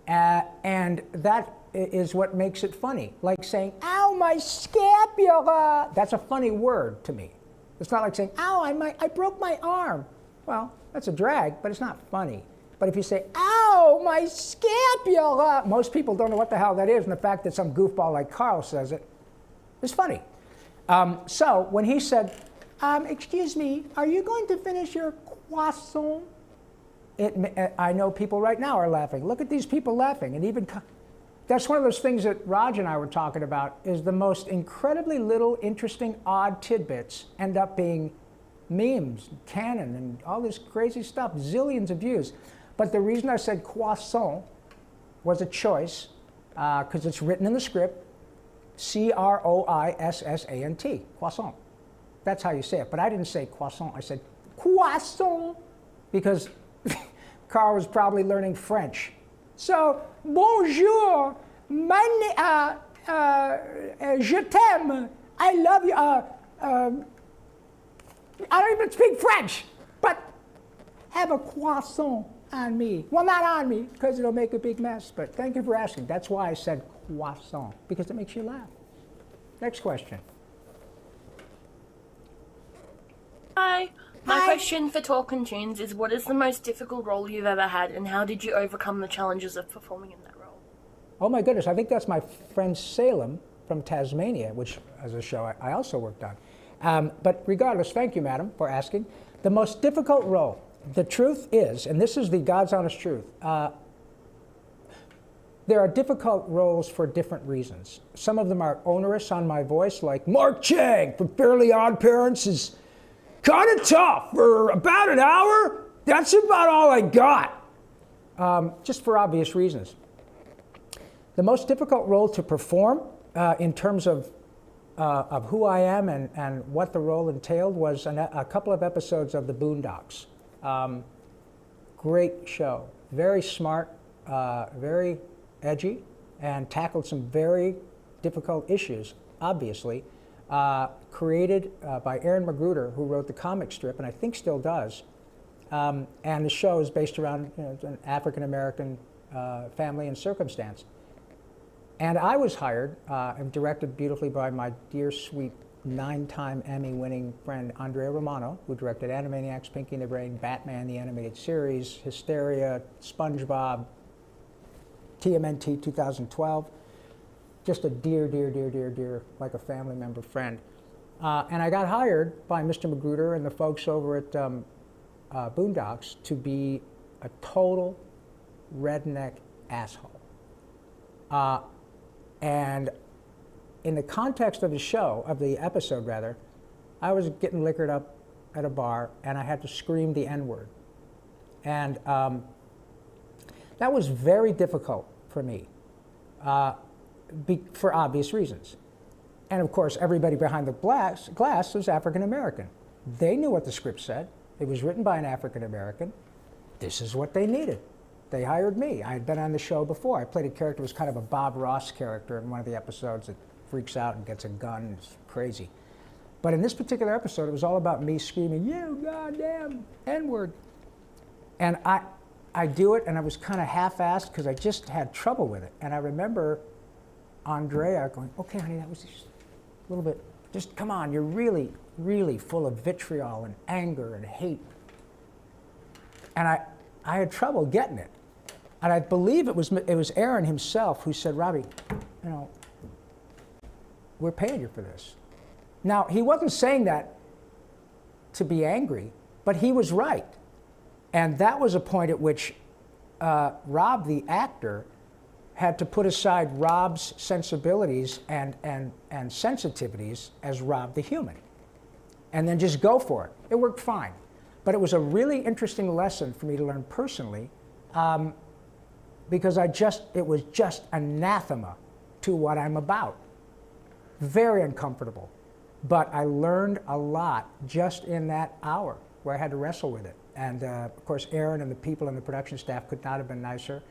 And that is what makes it funny. Like saying, ow, my scapula. That's a funny word to me. It's not like saying, ow, I broke my arm. Well, that's a drag, but it's not funny. But if you say, ow, my scapula, most people don't know what the hell that is, and the fact that some goofball like Carl says it is funny. So when he said, excuse me, are you going to finish your croissant? I know people right now are laughing. Look at these people laughing. And even that's one of those things that Raj and I were talking about, is the most incredibly little, interesting, odd tidbits end up being memes, canon, and all this crazy stuff, zillions of views. But the reason I said croissant was a choice, because it's written in the script, C-R-O-I-S-S-A-N-T, croissant. That's how you say it. But I didn't say croissant, I said croissant, because Carl was probably learning French. So, bonjour, je t'aime, I love you. I don't even speak French, but have a croissant on me. Well, not on me, because it'll make a big mess, but thank you for asking. That's why I said croissant, because it makes you laugh. Next question. Hi. My question for Talkin Toons is, what is the most difficult role you've ever had, and how did you overcome the challenges of performing in that role? Oh my goodness, I think that's my friend Salem from Tasmania, which is a show I also worked on. But regardless, thank you, madam, for asking. The most difficult role, the truth is, and this is the God's honest truth, there are difficult roles for different reasons. Some of them are onerous on my voice, like Mark Chang from Fairly Odd Parents is kind of tough for about an hour. That's about all I got, just for obvious reasons. The most difficult role to perform in terms of who I am and what the role entailed was a couple of episodes of The Boondocks. Great show, very smart, very edgy, and tackled some very difficult issues, obviously. Created by Aaron Magruder, who wrote the comic strip, and I think still does. And the show is based around an African-American family and circumstance. And I was hired and directed beautifully by my dear, sweet, 9-time Emmy-winning friend Andrea Romano, who directed Animaniacs, Pinky and the Brain, Batman, the Animated Series, Hysteria, SpongeBob, TMNT 2012. Just a dear, dear, dear, dear, dear, like a family member friend. And I got hired by Mr. Magruder and the folks over at Boondocks to be a total redneck asshole. And in the context of the show, of the episode rather, I was getting liquored up at a bar and I had to scream the N-word. And that was very difficult for me for obvious reasons. And of course, everybody behind the glass was African American. They knew what the script said. It was written by an African American. This is what they needed. They hired me. I had been on the show before. I played a character who was kind of a Bob Ross character in one of the episodes that freaks out and gets a gun. It's crazy. But in this particular episode, it was all about me screaming, "You goddamn N-word." And I do it, and I was kind of half-assed because I just had trouble with it. And I remember Andrea going, "Okay, honey, that was just a little bit, just come on, you're really, really full of vitriol and anger and hate." And I had trouble getting it. And I believe it was Aaron himself who said, "Robbie, we're paying you for this." Now, he wasn't saying that to be angry, but he was right. And that was a point at which Rob, the actor, had to put aside Rob's sensibilities and sensitivities as Rob the human, and then just go for it. It worked fine. But it was a really interesting lesson for me to learn personally, because it was just anathema to what I'm about. Very uncomfortable. But I learned a lot just in that hour where I had to wrestle with it. And of course, Aaron and the people in the production staff could not have been nicer.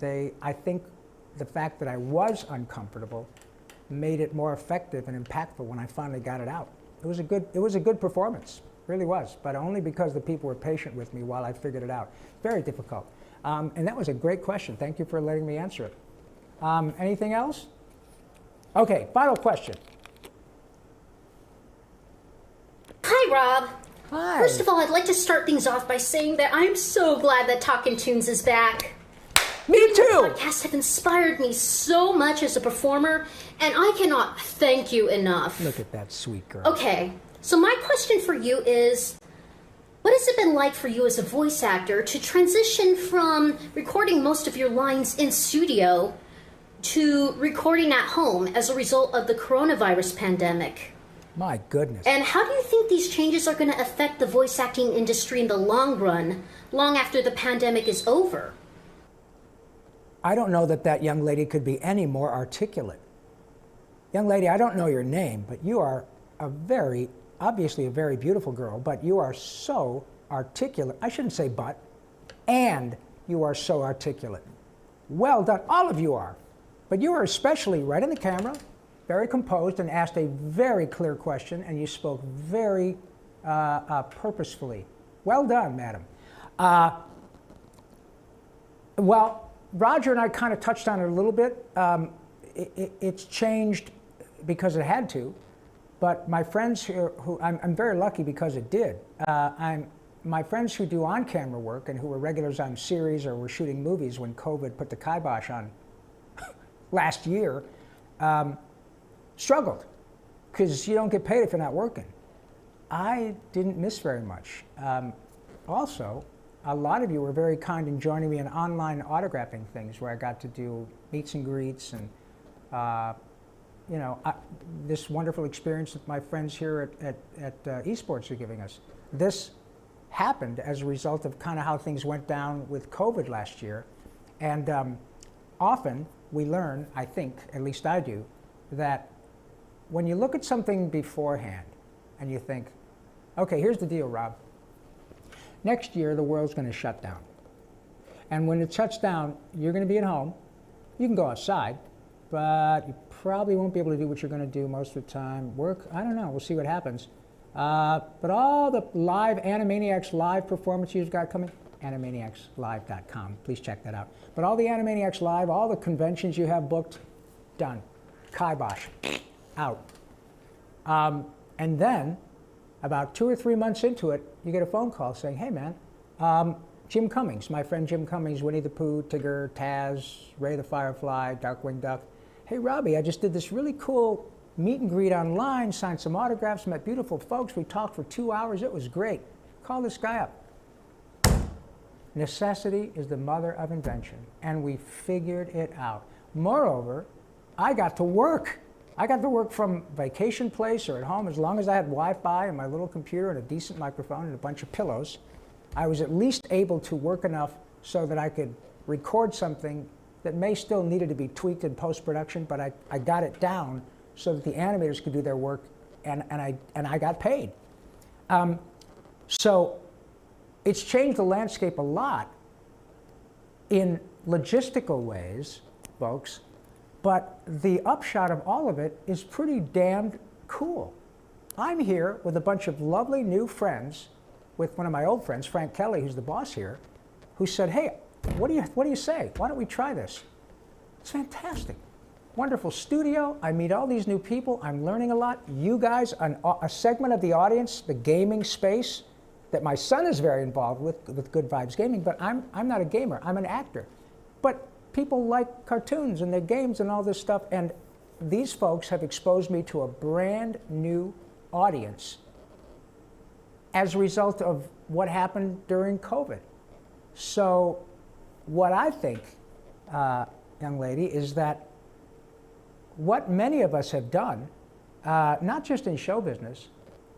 I think the fact that I was uncomfortable made it more effective and impactful when I finally got it out. It was a good performance, really was, but only because the people were patient with me while I figured it out. Very difficult. And that was a great question. Thank you for letting me answer it. Anything else? Okay, final question. Hi, Rob. Hi. First of all, I'd like to start things off by saying that I'm so glad that Talkin Toons is back. Me too. Podcasts have inspired me so much as a performer, and I cannot thank you enough. Look at that sweet girl. Okay, so my question for you is, what has it been like for you as a voice actor to transition from recording most of your lines in studio to recording at home as a result of the coronavirus pandemic? My goodness. And how do you think these changes are going to affect the voice acting industry in the long run, long after the pandemic is over? I don't know that young lady could be any more articulate. Young lady, I don't know your name, but you are obviously a very beautiful girl, but you are so articulate. I shouldn't say but, and you are so articulate. Well done, all of you are. But you are especially right in the camera, very composed, and asked a very clear question, and you spoke very purposefully. Well done, madam. Well, Roger and I kind of touched on it a little bit. It's changed because it had to, but my friends here, I'm very lucky because it did. My friends who do on-camera work and who were regulars on series or were shooting movies when COVID put the kibosh on last year, struggled because you don't get paid if you're not working. I didn't miss very much. Also, a lot of you were very kind in joining me in online autographing things where I got to do meets and greets and this wonderful experience that my friends here at Esports are giving us. This happened as a result of kind of how things went down with COVID last year. And often we learn, I think, at least I do, that when you look at something beforehand and you think, okay, here's the deal, Rob. Next year, the world's going to shut down. And when it shuts down, you're going to be at home. You can go outside, but you probably won't be able to do what you're going to do most of the time. Work, I don't know. We'll see what happens. But all the live Animaniacs live performances you've got coming, animaniacslive.com. Please check that out. But all the Animaniacs live, all the conventions you have booked, done. Kibosh. Out. And then, about 2 or 3 months into it, you get a phone call saying, hey man, Jim Cummings, my friend Jim Cummings, Winnie the Pooh, Tigger, Taz, Ray the Firefly, Darkwing Duck. Hey Robbie, I just did this really cool meet and greet online, signed some autographs, met beautiful folks. We talked for 2 hours. It was great. Call this guy up. Necessity is the mother of invention, and we figured it out. Moreover, I got to work. I got to work from vacation place or at home as long as I had Wi-Fi and my little computer and a decent microphone and a bunch of pillows. I was at least able to work enough so that I could record something that may still needed to be tweaked in post-production, but I got it down so that the animators could do their work, and I got paid. So it's changed the landscape a lot in logistical ways, folks. But the upshot of all of it is pretty damned cool. I'm here with a bunch of lovely new friends, with one of my old friends, Frank Kelly, who's the boss here, who said, hey, what do you say? Why don't we try this? It's fantastic. Wonderful studio. I meet all these new people. I'm learning a lot. You guys, a segment of the audience, the gaming space, that my son is very involved with Good Vibes Gaming, but I'm not a gamer. I'm an actor. But people like cartoons and their games and all this stuff, and these folks have exposed me to a brand new audience as a result of what happened during COVID. So what I think, young lady, is that what many of us have done, not just in show business,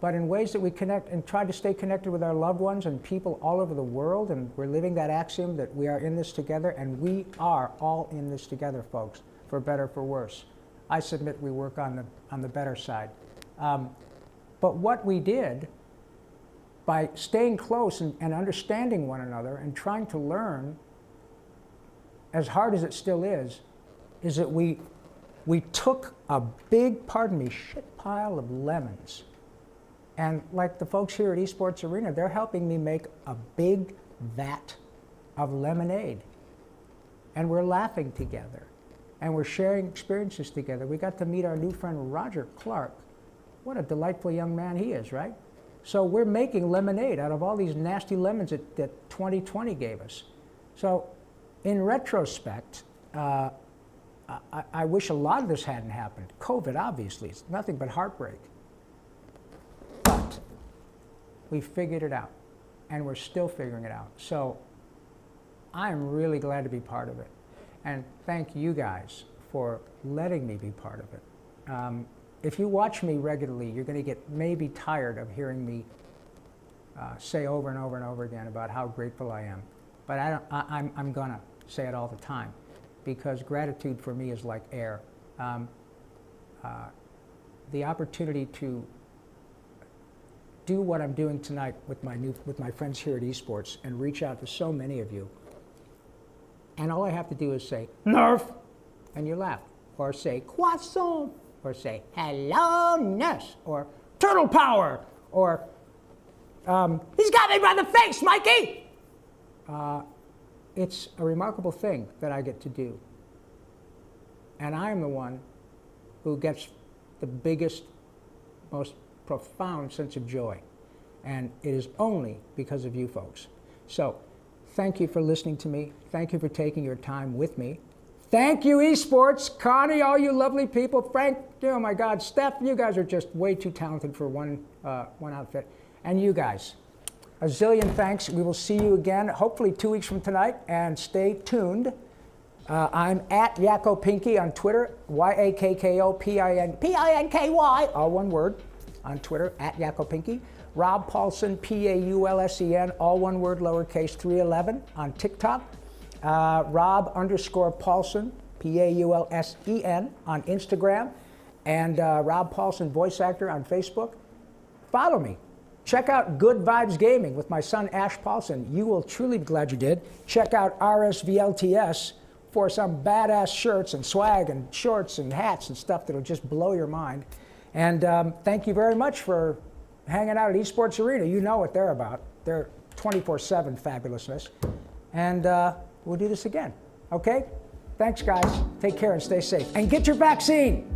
but in ways that we connect and try to stay connected with our loved ones and people all over the world, and we're living that axiom that we are in this together, and we are all in this together, folks, for better, for worse. I submit we work on the better side. But what we did by staying close and understanding one another and trying to learn, as hard as it still is that we took a big, pardon me, shit pile of lemons. And like the folks here at Esports Arena, they're helping me make a big vat of lemonade. And we're laughing together. And we're sharing experiences together. We got to meet our new friend, Roger Clark. What a delightful young man he is, right? So we're making lemonade out of all these nasty lemons that 2020 gave us. So in retrospect, I wish a lot of this hadn't happened. COVID, obviously, it's nothing but heartbreak. But we figured it out, and we're still figuring it out. So I'm really glad to be part of it. And thank you guys for letting me be part of it. If you watch me regularly, you're going to get maybe tired of hearing me say over and over and over again about how grateful I am. But I'm going to say it all the time, because gratitude for me is like air. The opportunity to do what I'm doing tonight with my friends here at Esports and reach out to so many of you. And all I have to do is say, Nerf, and you laugh. Or say, croissant, or say, hello, Ness, or turtle power, or he's got me by the face, Mikey! It's a remarkable thing that I get to do. And I'm the one who gets the biggest, most profound sense of joy. And it is only because of you folks. So thank you for listening to me. Thank you for taking your time with me. Thank you, Esports, Connie, all you lovely people. Frank, oh my God, Steph, you guys are just way too talented for one outfit. And you guys, a zillion thanks. We will see you again, hopefully 2 weeks from tonight, and stay tuned. I'm at Yakko Pinky on Twitter, YAKKOPINKY, all one word, on Twitter, at Yakko Pinky. Rob Paulsen, Paulsen, all one word, lowercase 311, on TikTok. Rob_Paulsen, Paulsen, on Instagram. And Rob Paulsen, voice actor, on Facebook. Follow me. Check out Good Vibes Gaming with my son Ash Paulsen. You will truly be glad you did. Check out RSVLTS for some badass shirts and swag and shorts and hats and stuff that'll just blow your mind. And thank you very much for hanging out at Esports Arena. You know what they're about. They're 24/7 fabulousness. And we'll do this again, okay? Thanks, guys. Take care and stay safe. And get your vaccine.